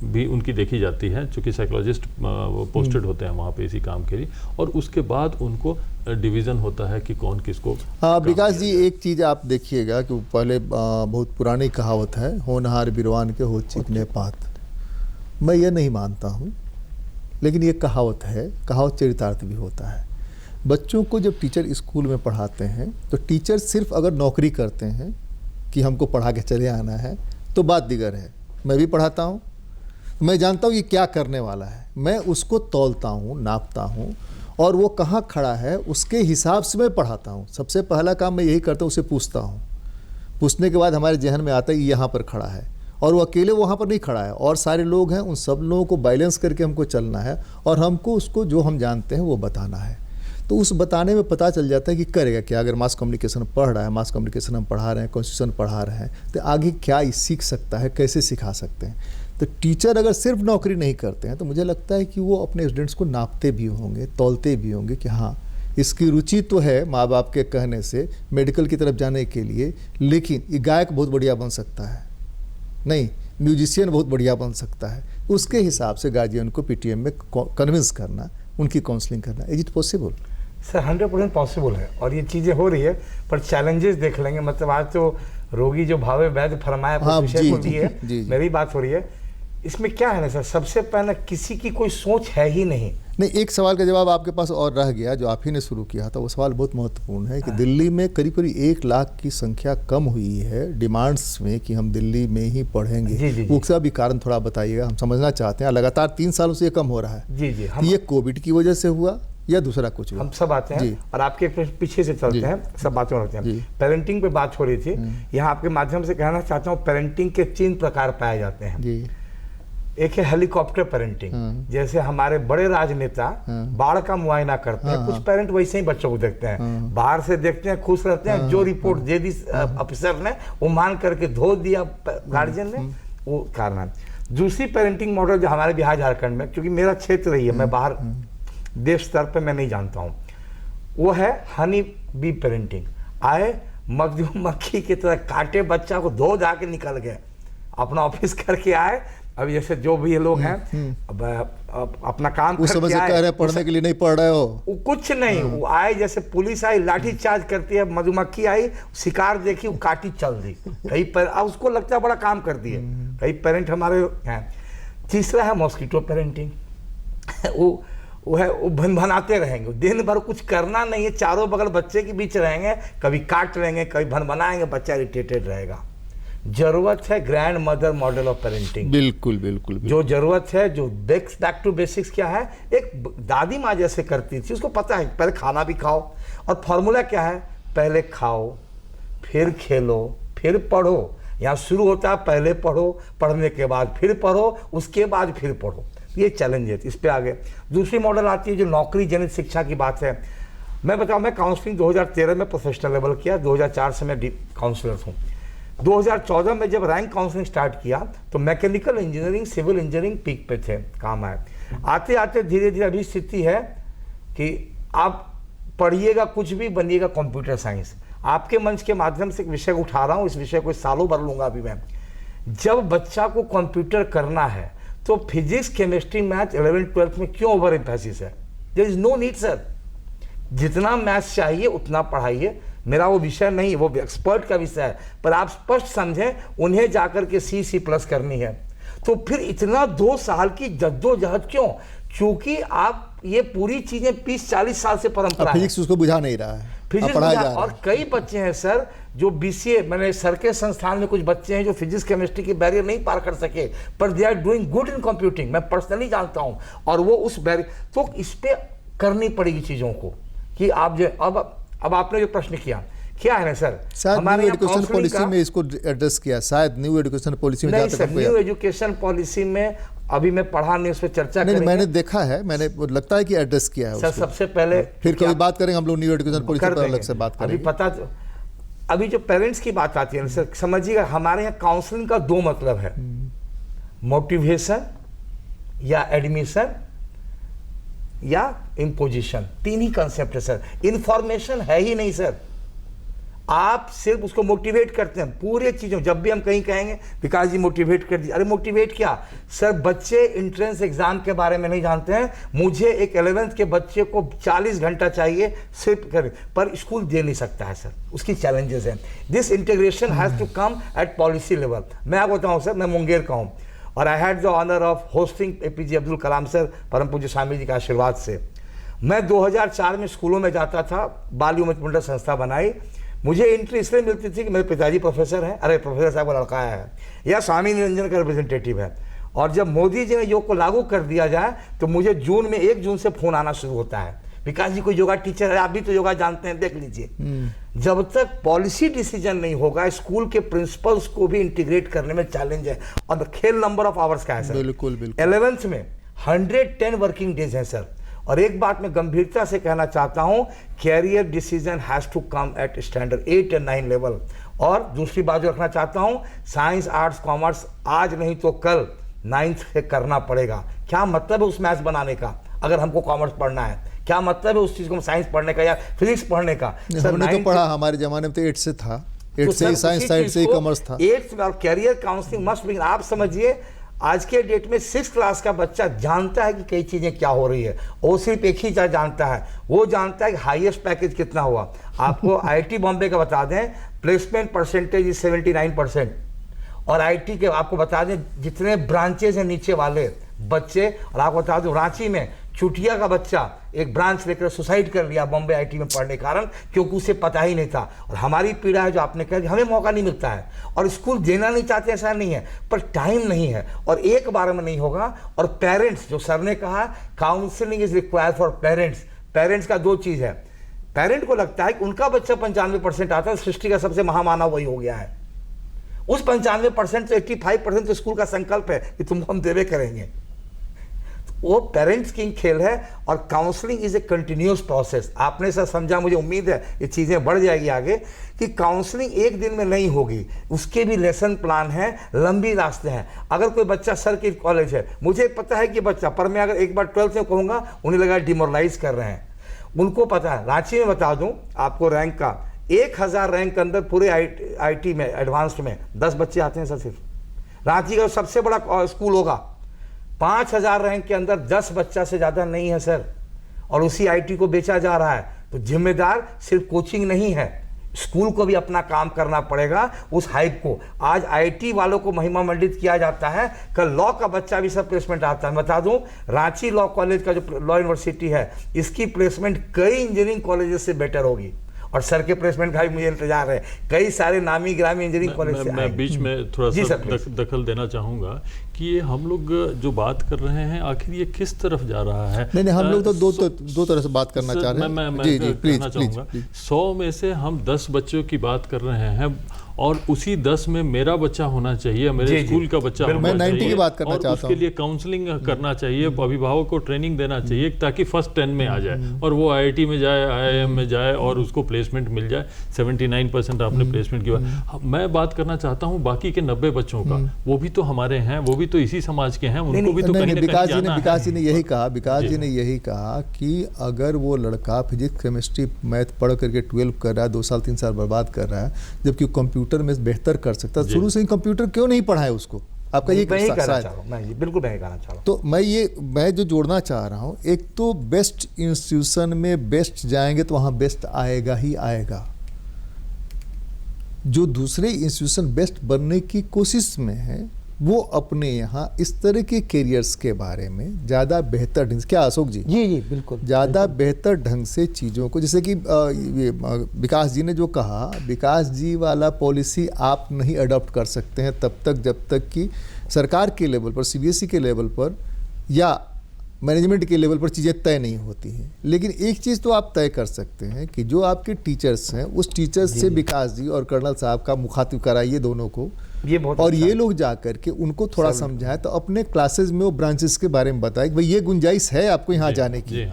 Speaker 4: भी उनकी देखी जाती है, चूँकि साइकोलॉजिस्ट पोस्टेड होते हैं वहाँ पे इसी काम के लिए। और उसके बाद उनको डिवीज़न होता है कि कौन किसको।
Speaker 1: विकास जी, एक चीज़ आप देखिएगा कि पहले बहुत पुरानी कहावत है, होनहार बिरवान के हो चिकने पात। मैं ये नहीं मानता हूँ, लेकिन ये कहावत है, कहावत चरितार्थ भी होता है। बच्चों को जब टीचर स्कूल में पढ़ाते हैं तो टीचर सिर्फ अगर नौकरी करते हैं कि हमको पढ़ा के चले आना है तो बात दिगर है। मैं भी पढ़ाता हूँ, मैं जानता हूँ ये क्या करने वाला है, मैं उसको तौलता हूँ, नापता हूँ, और वो कहाँ खड़ा है उसके हिसाब से मैं पढ़ाता हूँ। सबसे पहला काम मैं यही करता हूँ, उसे पूछता हूँ। पूछने के बाद हमारे जहन में आता है यहाँ पर खड़ा है, और वो अकेले वहाँ पर नहीं खड़ा है, और सारे लोग हैं, उन सब लोगों को बैलेंस करके हमको चलना है, और हमको उसको जो हम जानते हैं वो बताना है। तो उस बताने में पता चल जाता है कि करेगा क्या। अगर मास कम्युनिकेशन पढ़ रहा है, मास कम्युनिकेशन हम पढ़ा रहे हैं, कॉन्स्टिट्यूशन पढ़ा रहे हैं, तो आगे क्या सीख सकता है, कैसे सिखा सकते हैं। तो टीचर अगर सिर्फ नौकरी नहीं करते हैं तो मुझे लगता है कि वो अपने स्टूडेंट्स को नापते भी होंगे, तौलते भी होंगे कि हाँ, इसकी रुचि तो है माँ बाप के कहने से मेडिकल की तरफ जाने के लिए, लेकिन ये गायक बहुत बढ़िया बन सकता है, नहीं म्यूजिशियन बहुत बढ़िया बन सकता है। उसके हिसाब से गार्जियन को पीटीएम में कन्विंस करना, उनकी काउंसलिंग करना। Is it possible?
Speaker 2: Sir 100% possible है, और ये चीज़ें हो रही है, पर चैलेंजेस देख लेंगे। मतलब आज तो रोगी जो भावे वैद्य फरमाया,
Speaker 1: हाँ,
Speaker 2: विषय को दी है,
Speaker 1: जी।
Speaker 2: मेरी बात हो रही है। इसमें क्या है ना सर, सबसे पहले किसी की कोई सोच है ही नहीं।
Speaker 1: एक सवाल का जवाब आपके पास और रह गया जो आप ही ने शुरू किया था। वो सवाल बहुत महत्वपूर्ण है कि दिल्ली में करीब करीब 1 लाख की संख्या कम हुई है डिमांड्स में कि हम दिल्ली में ही पढ़ेंगे। उसका भी कारण थोड़ा बताइएगा, हम समझना चाहते हैं। लगातार 3 सालों से ये कम हो रहा है।
Speaker 2: जी।
Speaker 1: ये कोविड की वजह से हुआ या दूसरा कुछ हुआ?
Speaker 2: हम सब आते हैं और आपके पीछे से चलते हैं, सब बातें रखते हैं। पेरेंटिंग पे बात हो रही थी, यहाँ आपके माध्यम से कहना चाहता हूँ, पेरेंटिंग के 3 प्रकार पाए जाते हैं। एक है हेलीकॉप्टर पेरेंटिंग, जैसे हमारे बड़े राजनेता बाढ़ का मुआयना करते हैं, कुछ पेरेंट वैसे ही बच्चों को देखते हैं, बाहर से देखते हैं, खुश रहते हैं, जो रिपोर्ट दे दी ऑफिसर ने वो मान करके धो दिया गार्जियन ने, वो कारण है। दूसरी पेरेंटिंग मॉडल जो हमारे बिहार झारखंड में, क्योंकि मेरा क्षेत्र रही है, मैं बाहर देश स्तर पे मैं नहीं जानता हूँ, वो है हनी बी पेरेंटिंग। आए मधुमक्खी की तरह काटे बच्चा को धो धा के निकल गए, अपना ऑफिस करके आए। अब जैसे जो भी ये लोग हैं अब अपना काम
Speaker 1: उस समय से कह रहे पढ़ने के लिए नहीं पढ़ रहे हो,
Speaker 2: कुछ नहीं, वो आए जैसे पुलिस आई लाठी चार्ज करती है, मधुमक्खी आई शिकार देखी, वो काटी चल दी कई पर, अब उसको लगता है बड़ा काम कर दिए कई पेरेंट हमारे हैं। तीसरा है मॉस्किटो पेरेंटिंग, वो है वो भनभनाते रहेंगे, दिन भर कुछ करना नहीं है, चारों बगल बच्चे के बीच रहेंगे, कभी काट रहेंगे, कभी भनभनाएंगे, बच्चा इरिटेटेड रहेगा। जरूरत है grand mother model of parenting.
Speaker 1: बिल्कुल बिल्कुल,
Speaker 2: जो जरूरत है, जो बैक टू बेसिक्स क्या है, एक दादी माँ जैसे करती थी, उसको पता है पहले खाना भी खाओ, और फॉर्मूला क्या है, पहले खाओ फिर खेलो फिर पढ़ो। यहाँ शुरू होता है पहले पढ़ो, पढ़ने के बाद फिर पढ़ो, उसके बाद फिर पढ़ो। ये चैलेंज है, इस पे आगे दूसरी मॉडल आती है जो नौकरी जनित शिक्षा की बात है। मैं बताऊँ, मैं काउंसलिंग 2013 में प्रोफेशनल लेवल किया, 2004 से मैं काउंसलर हूँ। 2014 में जब रैंक काउंसलिंग स्टार्ट किया तो mechanical engineering, civil engineering peak पे थे, काम आए। आते आते धीरे धीरे अभी स्थिति है कि आप पढ़िएगा कुछ भी, बनिएगा कंप्यूटर साइंस। आपके मंच के माध्यम से एक विषय उठा रहा हूँ, इस विषय को सालों भर लूंगा अभी मैं। जब बच्चा को कंप्यूटर करना है तो physics, chemistry, math 11th 12th में क्यों ओवर एम्फेसिस है? There is no need sir. जितना मैथ्स चाहिए उतना पढ़ाइए, मेरा वो विषय नहीं, वो एक्सपर्ट का विषय है, पर आप स्पष्ट समझें उन्हें जाकर के C++ करनी है। तो फिर इतना 2 साल की जद्दोजहद क्यों? क्योंकि आप ये पूरी चीजें 30-40 साल से परंपरा है।
Speaker 1: फिजिक्स उसको बुझा नहीं रहा है,
Speaker 2: फिजिक्स और कई बच्चे हैं सर जो BCA, मैंने सर के संस्थान में कुछ बच्चे हैं जो फिजिक्स केमिस्ट्री की बैरियर नहीं पार कर सके, पर they are doing good in computing, मैं पर्सनली जानता हूं। और वो उस बैरियर, तो इस पे करनी पड़ेगी चीजों को कि आप जो अब आपने जो प्रश्न किया क्या है ना सर,
Speaker 1: हमारे न्यू एजुकेशन पॉलिसी में इसको एड्रेस किया, शायद न्यू एजुकेशन पॉलिसी में।
Speaker 2: नहीं सर, न्यू एजुकेशन पॉलिसी में अभी मैं पढ़ा नहीं, उस पर चर्चा करेंगे।
Speaker 1: मैंने देखा है, मैंने लगता है कि एड्रेस किया है
Speaker 2: सर। सबसे पहले
Speaker 1: फिर कभी बात करेंगे हम लोग न्यू एजुकेशन पॉलिसी पर अलग से बात करेंगे।
Speaker 2: अभी पता, अभी जो पेरेंट्स की बात आती है ना सर, समझिएगा हमारे यहाँ काउंसलिंग का 2 मतलब है, मोटिवेशन या एडमिशन या इम्पोजिशन, 3 ही कंसेप्ट है सर। इंफॉर्मेशन है ही नहीं सर, आप सिर्फ उसको मोटिवेट करते हैं पूरे चीजों। जब भी हम कहीं कहेंगे विकास जी मोटिवेट कर दिए, अरे मोटिवेट क्या सर, बच्चे इंट्रेंस एग्जाम के बारे में नहीं जानते हैं। मुझे एक 11th के बच्चे को 40 घंटा चाहिए सिर्फ कर, पर स्कूल दे नहीं सकता है सर, उसकी चैलेंजेस हैं। This integration has to come at policy level. मैं आपको बताऊं सर, मैं मुंगेर का हूं और I had the honour of hosting APJ Abdul Kalam sir, परम पूज्य स्वामी जी के आशीर्वाद से। मैं 2004 में स्कूलों में जाता था, बाल युवक मंडल संस्था बनाई। मुझे एंट्री इसलिए मिलती थी कि मेरे पिताजी प्रोफेसर हैं, अरे प्रोफेसर साहब का लड़का है, या स्वामी निरंजन का रिप्रेजेंटेटिव है। और जब मोदी जी ने योग को लागू कर दिया जाए तो मुझे जून में 1 जून से फोन आना शुरू होता है, विकास जी कोई योगा टीचर है, आप भी तो योगा जानते हैं, देख लीजिए। जब तक पॉलिसी डिसीजन नहीं होगा, स्कूल के प्रिंसिपल्स को भी इंटीग्रेट करने में चैलेंज है। और खेल नंबर ऑफ आवर्स का है सर,
Speaker 1: बिल्कुल बिल्कुल
Speaker 2: 11th में 110 वर्किंग डेज हैं सर। और एक बात मैं गंभीरता से कहना चाहता हूं, career decision has to come at standard 8 और 9 लेवल। और दूसरी बात जो रखना चाहता हूं, साइंस, आर्ट्स, कॉमर्स आज नहीं तो कल 9th से करना पड़ेगा। क्या मतलब है उस मैथ्स बनाने का अगर हमको कॉमर्स पढ़ना है? क्या मतलब है उस चीज को साइंस पढ़ने का या फिजिक्स पढ़ने का?
Speaker 1: सर हमने तो पढ़ा, हमारे जमाने में तो 8 से था, 8 से ही साइंस, साइड से ही कॉमर्स था।
Speaker 2: 8 में। और कैरियर काउंसलिंग मस्ट बी, आप समझिए आज के डेट में 6th क्लास का बच्चा जानता है कि कई चीजें क्या हो रही है। वो सिर्फ एक ही चीज जानता है, वो जानता है कि हाईएस्ट पैकेज कितना हुआ। आपको IIT बॉम्बे का बता दें, प्लेसमेंट परसेंटेज 79%। और IIT के आपको बता दें जितने ब्रांचेज हैं नीचे वाले बच्चे, और आपको बता दूं रांची में चुटिया का बच्चा एक ब्रांच लेकर सुसाइड कर लिया बॉम्बे IIT में पढ़ने के कारण, क्योंकि उसे पता ही नहीं था। और हमारी पीड़ा है जो आपने कहा, हमें मौका नहीं मिलता है और स्कूल देना नहीं चाहते, ऐसा नहीं है, पर टाइम नहीं है और एक बार में नहीं होगा। और पेरेंट्स, जो सर ने कहा counselling is required for parents. Parents का 2 चीज है, पेरेंट को लगता है कि उनका बच्चा 95% आता है, सृष्टि का सबसे महामानव वही हो गया है। उस 95% से 85% तो स्कूल का संकल्प है कि तुमको हम देवे करेंगे। वो पेरेंट्स की खेल है। और counselling is a continuous process. आपने सर समझा, मुझे उम्मीद है ये चीजें बढ़ जाएगी आगे, कि काउंसलिंग एक दिन में नहीं होगी, उसके भी लेसन प्लान है, लंबी रास्ते हैं। अगर कोई बच्चा सर की कॉलेज है, मुझे पता है कि बच्चा, पर मैं अगर एक बार 12th में कहूंगा उन्हें लगा डिमोरलाइज कर रहे हैं। उनको पता है, रांची में बता दूं आपको, रैंक का 1000 रैंक के अंदर पूरे IIT में एडवांस्ड में 10 बच्चे आते हैं सर। सिर्फ रांची का सबसे बड़ा स्कूल होगा, 5000 रैंक के अंदर 10 बच्चा से ज्यादा नहीं है सर। और उसी IIT को बेचा जा रहा है। तो जिम्मेदार सिर्फ कोचिंग नहीं है, स्कूल को भी अपना काम करना पड़ेगा। उस हाइप को आज IIT वालों को महिमा मंडित किया जाता है, कल लॉ का बच्चा भी सब प्लेसमेंट आता है। बता दूं, रांची लॉ कॉलेज का जो लॉ यूनिवर्सिटी है, इसकी प्लेसमेंट कई इंजीनियरिंग कॉलेजेस से बेटर होगी। और सर के प्लेसमेंट का भी मुझे इंतजार है। कई सारे नामी ग्रामी इंजीनियरिंग कॉलेज से
Speaker 4: मैं बीच में थोड़ा सा दखल देना चाहूँगा कि ये हम लोग जो बात कर रहे हैं आखिर ये किस तरफ जा रहा है।
Speaker 1: नहीं हम लोग तो दो तरह से बात करना चाह रहे हैं।
Speaker 4: मैं कहना चाहूँगा 100 में से हम 10 बच्चों की बात कर रहे हैं और उसी 10 में मेरा बच्चा होना चाहिए, मेरे स्कूल का बच्चा होना चाहिए।
Speaker 1: मैं 90 की बात करना चाहता हूं।
Speaker 4: उसके लिए काउंसलिंग करना चाहिए, अभिभावक को ट्रेनिंग देना चाहिए ताकि फर्स्ट 10 में आ जाए और वो IIT में जाए, IIM में जाए और उसको प्लेसमेंट मिल जाए। 79% आपने प्लेसमेंट की बात। मैं बात करना चाहता हूँ बाकी के 90 बच्चों का, वो भी तो हमारे हैं, वो भी तो इसी समाज के हैं, उनको भी तो कहीं ना कहीं जाना है।
Speaker 1: विकास जी ने यही कहा कि अगर वो लड़का फिजिक्स केमिस्ट्री मैथ पढ़ करके 12 कर रहा है, 2 साल 3 साल बर्बाद कर रहा है, जबकि कंप्यूटर में बेहतर कर सकता है, शुरू से ही कंप्यूटर क्यों नहीं पढ़ाए उसको? आपका ये
Speaker 2: बिल्कुल मैं कहना चाह रहा हूँ।
Speaker 1: तो मैं जो जोड़ना चाह रहा हूँ, एक तो बेस्ट इंस्टीट्यूशन में बेस्ट जाएंगे तो वहाँ बेस्ट आएगा ही आएगा। जो दूसरे इंस्टीट्यूशन बेस्ट बनने की कोशिश में है वो अपने यहाँ इस तरह के कैरियर्स के बारे में ज़्यादा बेहतर ढंग से, क्या अशोक जी?
Speaker 3: जी बिल्कुल,
Speaker 1: ज़्यादा बेहतर ढंग से चीज़ों को, जैसे कि विकास जी ने जो कहा, विकास जी वाला पॉलिसी आप नहीं अडॉप्ट कर सकते हैं तब तक जब तक कि सरकार के लेवल पर, CBSE के लेवल पर या मैनेजमेंट के लेवल पर चीज़ें तय नहीं होती हैं। लेकिन एक चीज़ तो आप तय कर सकते हैं कि जो आपके टीचर्स हैं उस टीचर्स से विकास जी और कर्नल साहब का मुखातिब कराइए दोनों को,
Speaker 2: ये बहुत
Speaker 1: और ये लोग जा करके उनको थोड़ा समझाएं, तो अपने क्लासेस में वो ब्रांचेस के बारे में बताएं कि भाई ये गुंजाइश है आपको यहाँ जाने की।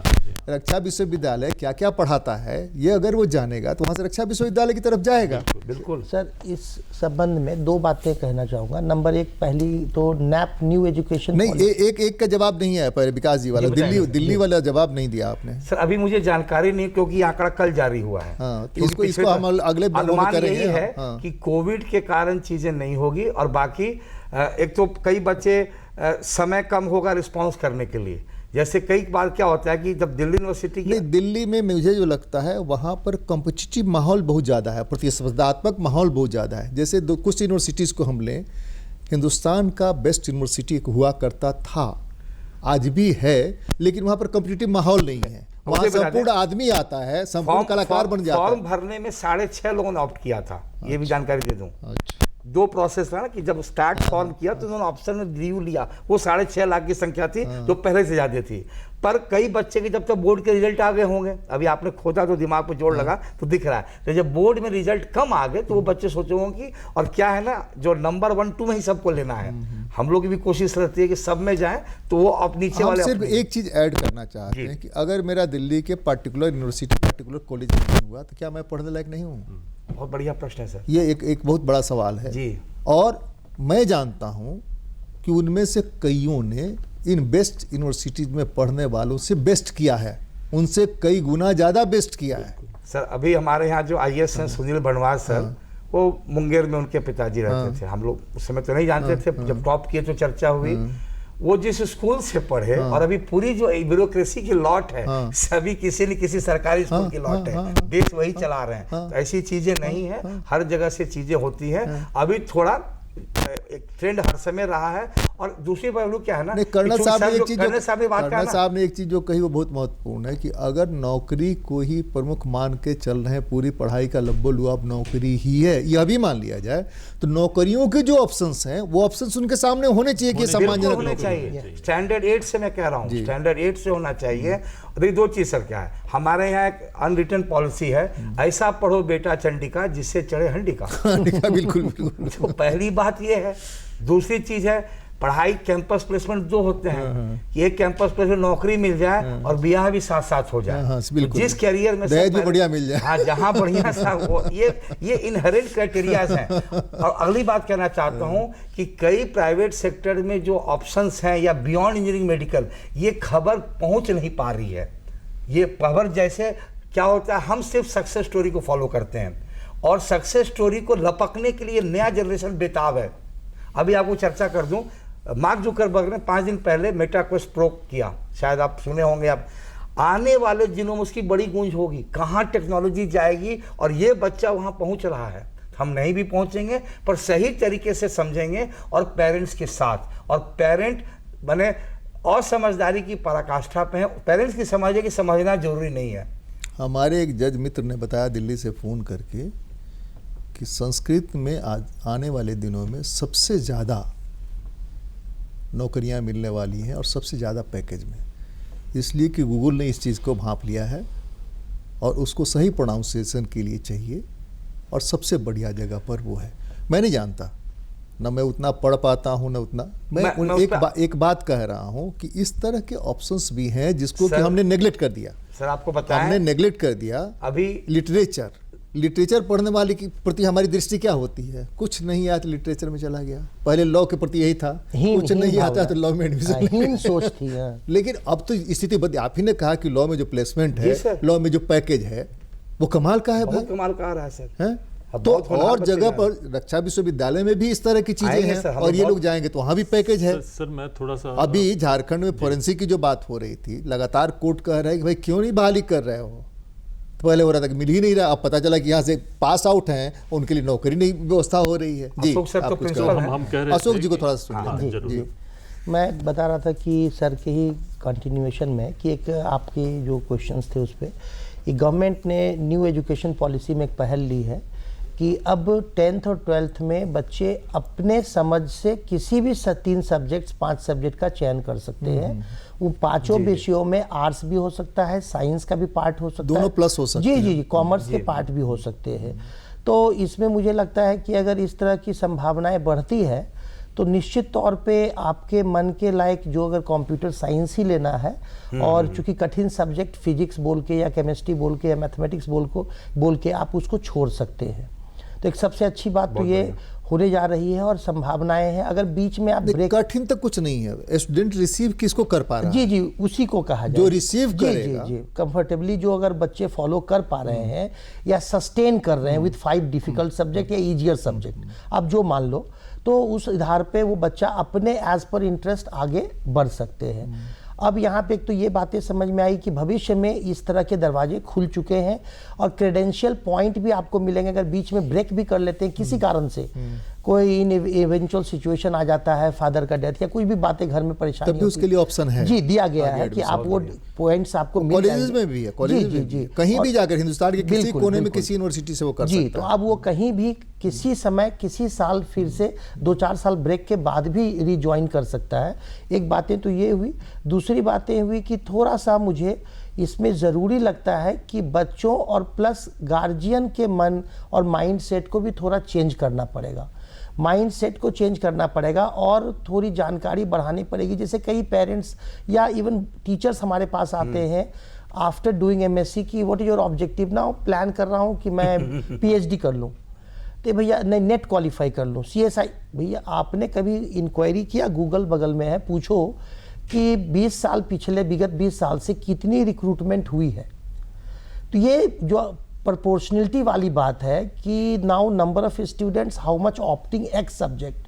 Speaker 1: रक्षा विश्वविद्यालय क्या क्या पढ़ाता है ये अगर वो जानेगा तो वहाँ से रक्षा विश्वविद्यालय की तरफ जाएगा।
Speaker 2: बिल्कुल
Speaker 3: सर, इस संबंध में 2 बातें कहना चाहूँगा। नंबर 1, पहली तो नैप न्यू एजुकेशन
Speaker 1: नहीं, एक का जवाब नहीं है पर विकास जी वाला, दिल्ली वाला जवाब नहीं दिया आपने।
Speaker 2: सर अभी मुझे जानकारी नहीं, क्योंकि आंकड़ा कल जारी हुआ है।
Speaker 1: तो इसको हम अगले
Speaker 2: अनुमान यही है कि कोविड के कारण चीजें नहीं होगी, और बाकी एक तो कई बच्चे समय कम होगा रिस्पॉन्स करने के लिए। जैसे कई बार क्या होता है कि जब दिल्ली यूनिवर्सिटी की,
Speaker 1: दिल्ली में मुझे जो लगता है वहाँ पर कॉम्पिटिटिव माहौल बहुत ज़्यादा है, प्रतिस्पर्धात्मक माहौल बहुत ज़्यादा है। जैसे कुछ यूनिवर्सिटीज़ को हम लें, हिंदुस्तान का बेस्ट यूनिवर्सिटी हुआ करता था, आज भी है, लेकिन वहाँ पर कॉम्पिटिटिव माहौल नहीं है। वहाँ संपूर्ण आदमी आता है, संपूर्ण कलाकार बन जाता है।
Speaker 2: फॉर्म भरने में 6.5 लोगों ने ऑप्ट किया था। ये भी जानकारी दे दूं। 2 प्रोसेस था ना कि जब स्टार्ट फॉर्म किया तो उन्होंने ऑप्शन में रिव्यू लिया, वो 6.5 लाख की संख्या थी जो पहले से ज्यादा थी। पर कई बच्चे के जब तक बोर्ड के रिजल्ट आ गए होंगे, अभी आपने खोजा तो दिमाग पर जोड़ लगा तो दिख रहा है, तो जब बोर्ड में रिजल्ट कम आ गए तो वो बच्चे सोचे होंगे कि, और क्या है ना, जो नंबर 1 2 में ही सबको लेना है। हम लोग की भी कोशिश रहती है कि सब में जाएं, तो वो अब नीचे वाले।
Speaker 1: सिर्फ एक चीज ऐड करना चाहते हैं कि अगर मेरा दिल्ली के पर्टिकुलर यूनिवर्सिटी, पर्टिकुलर कॉलेज में नहीं हुआ तो क्या मैं पढ़ने लायक नहीं हूँ?
Speaker 2: बहुत बढ़िया प्रश्न है सर,
Speaker 1: ये एक बहुत बड़ा सवाल है
Speaker 2: जी।
Speaker 1: और मैं जानता हूं कि उनमें से कईयों ने इन बेस्ट यूनिवर्सिटीज में पढ़ने वालों से बेस्ट किया है, उनसे कई गुना ज़्यादा बेस्ट किया है।
Speaker 2: सर अभी हमारे यहाँ जो IAS हैं सुनील बनवास सर, वो मुंगेर में उनके पिताजी रहते थे। हम लोग उस समय तो नहीं जानते थे, जब टॉप किए तो चर्चा हुई। वो जिस स्कूल से पढ़े और अभी पूरी जो ब्यूरोक्रेसी की लॉट है, सभी किसी न किसी सरकारी स्कूल की लॉट है, देश वही चला रहे हैं। तो ऐसी चीजें नहीं है, हर जगह से चीजें होती हैं। अभी थोड़ा एक ट्रेंड हर समय रहा है। और दूसरी पहलू क्या है ना,
Speaker 1: कर्नल साहब ने एक चीज जो कही वो बहुत महत्वपूर्ण है कि अगर नौकरी को ही प्रमुख मान के चल रहे हैं, पूरी पढ़ाई का लब्बो लुआब नौकरी ही है, यह भी मान लिया जाए, तो नौकरियों के जो ऑप्शंस हैं वो ऑप्शंस उनके सामने होने चाहिए कि सम्मानजनक
Speaker 2: होने चाहिए। स्टैंडर्ड 8 से मैं कह रहा हूँ, स्टैंडर्ड 8 से होना चाहिए। देखिए 2 चीज सर क्या है, हमारे यहाँ एक अनरिटन पॉलिसी है, ऐसा पढ़ो बेटा चंडिका जिससे चढ़े हंडिका।
Speaker 1: बिल्कुल।
Speaker 2: तो पहली बात ये है। दूसरी चीज है पढ़ाई, कैंपस प्लेसमेंट 2 होते हैं कि एक कैंपस प्लेसमेंट नौकरी मिल जाए और ब्याह भी साथ साथ हो जाए। जिस कैरियर में
Speaker 1: दहेज भी बढ़िया मिल जाए,
Speaker 2: हाँ, जहाँ बढ़िया सा वो, ये इनहेरेंट क्राइटेरियाज हैं। और अगली बात कहना चाहता हूँ कि कई प्राइवेट सेक्टर में जो ऑप्शंस हैं या बियॉन्ड इंजीनियरिंग मेडिकल, ये खबर पहुँच नहीं पा रही है। ये खबर जैसे क्या होता है, हम सिर्फ सक्सेस स्टोरी को फॉलो करते हैं और सक्सेस स्टोरी को लपकने के लिए नया जनरेशन बेताब है। अभी आपको चर्चा कर दूं, मार्क जुकरबर्ग ने 5 दिन पहले मेटा क्वेस्ट प्रो किया, शायद आप सुने होंगे। आप आने वाले दिनों में उसकी बड़ी गूंज होगी, कहाँ टेक्नोलॉजी जाएगी, और ये बच्चा वहाँ पहुँच रहा है। हम नहीं भी पहुँचेंगे पर सही तरीके से समझेंगे और पेरेंट्स के साथ, और पेरेंट बने और समझदारी की पराकाष्ठा पे हैं। पेरेंट्स की समझे कि समझना जरूरी नहीं है,
Speaker 1: हमारे एक जज मित्र ने बताया दिल्ली से फ़ोन करके कि संस्कृत में आज आने वाले दिनों में सबसे ज़्यादा नौकरियां मिलने वाली हैं और सबसे ज़्यादा पैकेज में, इसलिए कि गूगल ने इस चीज़ को भांप लिया है और उसको सही प्रोनाउंसिएशन के लिए चाहिए और सबसे बढ़िया जगह पर वो है। मैं नहीं जानता, न मैं उतना पढ़ पाता हूँ न उतना, मैं एक बात कह रहा हूँ कि इस तरह के ऑप्शंस भी हैं जिसको कि हमने नेगलेक्ट कर दिया।
Speaker 2: सर आपको बताएं,
Speaker 1: हमने नेगलेक्ट कर दिया।
Speaker 2: अभी
Speaker 1: लिटरेचर पढ़ने वाले की प्रति हमारी दृष्टि क्या होती है? कुछ नहीं आया तो लिटरेचर में चला गया। पहले लॉ के प्रति यही था, कुछ नहीं आता तो लॉ में एडमिशन
Speaker 3: सोच थी।
Speaker 1: लेकिन अब तो स्थिति बदली। आप ही ने कहा कि लॉ में जो प्लेसमेंट है, लॉ में जो पैकेज है वो कमाल का है भाई,
Speaker 2: कमाल का रहा है सर
Speaker 1: है? तो और जगह पर रक्षा विश्वविद्यालय में भी इस तरह की चीजें हैं और ये लोग जाएंगे तो वहां भी पैकेज है।
Speaker 4: सर मैं थोड़ा सा,
Speaker 1: अभी झारखंड में फोरेंसिक की जो बात हो रही थी, लगातार कोर्ट कह रहा है कि भाई क्यों नहीं बहाली कर रहे हो। पहले हो रहा था कि मिल ही नहीं रहा, अब पता चला कि यहाँ से पास आउट हैं, उनके लिए नौकरी नहीं व्यवस्था हो रही है। जी
Speaker 2: अशोक सर तो प्रिंसिपल हैं,
Speaker 4: हम कह रहे
Speaker 1: अशोक जी को थोड़ा सा सुन
Speaker 4: लीजिए।
Speaker 1: जी,
Speaker 3: मैं बता रहा था कि सर के ही कंटिन्यूएशन में कि एक आपके जो क्वेश्चंस थे उस पर गवर्नमेंट ने न्यू एजुकेशन पॉलिसी में एक पहल ली है कि अब 10th और 12th में बच्चे अपने समझ से किसी भी 3 सब्जेक्ट्स 5 सब्जेक्ट का चयन कर सकते हैं। वो पांचों विषयों में आर्ट्स भी हो सकता है, साइंस का भी पार्ट हो सकता है,
Speaker 1: दोनों प्लस हो सकते हैं।
Speaker 3: जी, कॉमर्स के पार्ट भी हो सकते हैं। तो इसमें मुझे लगता है कि अगर इस तरह की संभावनाएं बढ़ती है तो निश्चित तौर पे आपके मन के लायक जो अगर कंप्यूटर साइंस ही लेना है और चूंकि कठिन सब्जेक्ट फिजिक्स बोल के या केमिस्ट्री बोल के या मैथमेटिक्स बोल के आप उसको छोड़ सकते हैं। तो एक सबसे अच्छी बात तो ये होने जा रही है और संभावनाएं हैं। अगर बीच में आप ब्रेक,
Speaker 1: कठिन तक कुछ नहीं है। स्टूडेंट रिसीव किसको कर पा रहा है?
Speaker 3: जी उसी को कहा जाए
Speaker 1: जो रिसीव करेगा।
Speaker 3: जी कंफर्टेबली जो अगर बच्चे फॉलो कर पा रहे हैं या सस्टेन कर रहे हैं विद 5 डिफिकल्ट सब्जेक्ट या इजियर सब्जेक्ट, आप जो मान लो, तो उस आधार पे वो बच्चा अपने एज पर इंटरेस्ट आगे बढ़ सकते हैं। अब यहाँ पे एक तो ये बातें समझ में आई कि भविष्य में इस तरह के दरवाजे खुल चुके हैं और क्रेडेंशियल पॉइंट भी आपको मिलेंगे। अगर बीच में ब्रेक भी कर लेते हैं किसी कारण से, कोई इवेंचुअल सिचुएशन आ जाता है, फादर का डेथ या कोई भी बातें घर में परेशानी,
Speaker 1: तब भी उसके लिए ऑप्शन है।
Speaker 3: जी दिया गया है कि आप वो पॉइंट्स आपको मिल जाएंगे।
Speaker 1: कॉलेजेस में भी है, कॉलेज में कहीं भी जाकर हिंदुस्तान के किसी कोने में किसी यूनिवर्सिटी से वो कर सकता है।
Speaker 3: तो अब वो कहीं भी किसी समय किसी साल फिर से 2-4 साल ब्रेक के बाद भी रिज्वाइन कर सकता है। एक बातें तो ये हुई। दूसरी बातें हुई कि थोड़ा सा मुझे इसमें ज़रूरी लगता है कि बच्चों और प्लस गार्जियन के मन और माइंड सेट को भी थोड़ा चेंज करना पड़ेगा। माइंड सेट को चेंज करना पड़ेगा और थोड़ी जानकारी बढ़ानी पड़ेगी। जैसे कई पेरेंट्स या इवन टीचर्स हमारे पास आते हैं आफ्टर डूइंग MSc की व्हाट इज योर ऑब्जेक्टिव, ना प्लान कर रहा हूँ कि मैं PhD कर लूँ, तो भैया नहीं नेट क्वालिफाई कर लूँ, CSI। भैया आपने कभी इंक्वायरी किया? गूगल बगल में है, पूछो कि 20 साल पिछले विगत 20 साल से कितनी रिक्रूटमेंट हुई है। तो ये जो प्रोपोर्शनलिटी वाली बात है कि now number of students how much opting X subject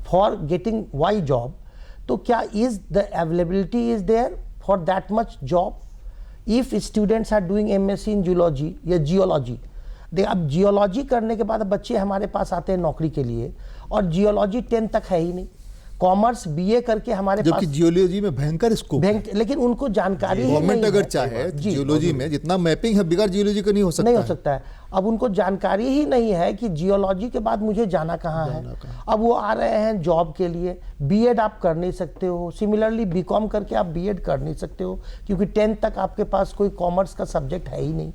Speaker 3: for getting Y job, तो क्या is the availability is there for that much job if students are doing MSc in zoology या जियोलॉजी। देख अब geology करने के बाद बच्चे हमारे पास आते हैं नौकरी के लिए और जियोलॉजी 10 तक है ही नहीं। कॉमर्स BA करके हमारे पास,
Speaker 1: जबकि जियोलॉजी में भयंकर स्कोप है,
Speaker 3: लेकिन उनको जानकारी ही
Speaker 1: गवर्नमेंट
Speaker 3: नहीं
Speaker 1: अगर
Speaker 3: है।
Speaker 1: चाहे जियोलॉजी में जितना मैपिंग है बिगाड़ जियोलॉजी का नहीं हो सकता
Speaker 3: है। अब उनको जानकारी ही नहीं है कि जियोलॉजी के बाद मुझे जाना कहाँ है। अब वो आ रहे हैं जॉब के लिए। B.Ed आप कर नहीं सकते हो, सिमिलरली B.Com करके आप B.Ed कर नहीं सकते हो क्योंकि 10th तक आपके पास कोई कॉमर्स का सब्जेक्ट है ही नहीं।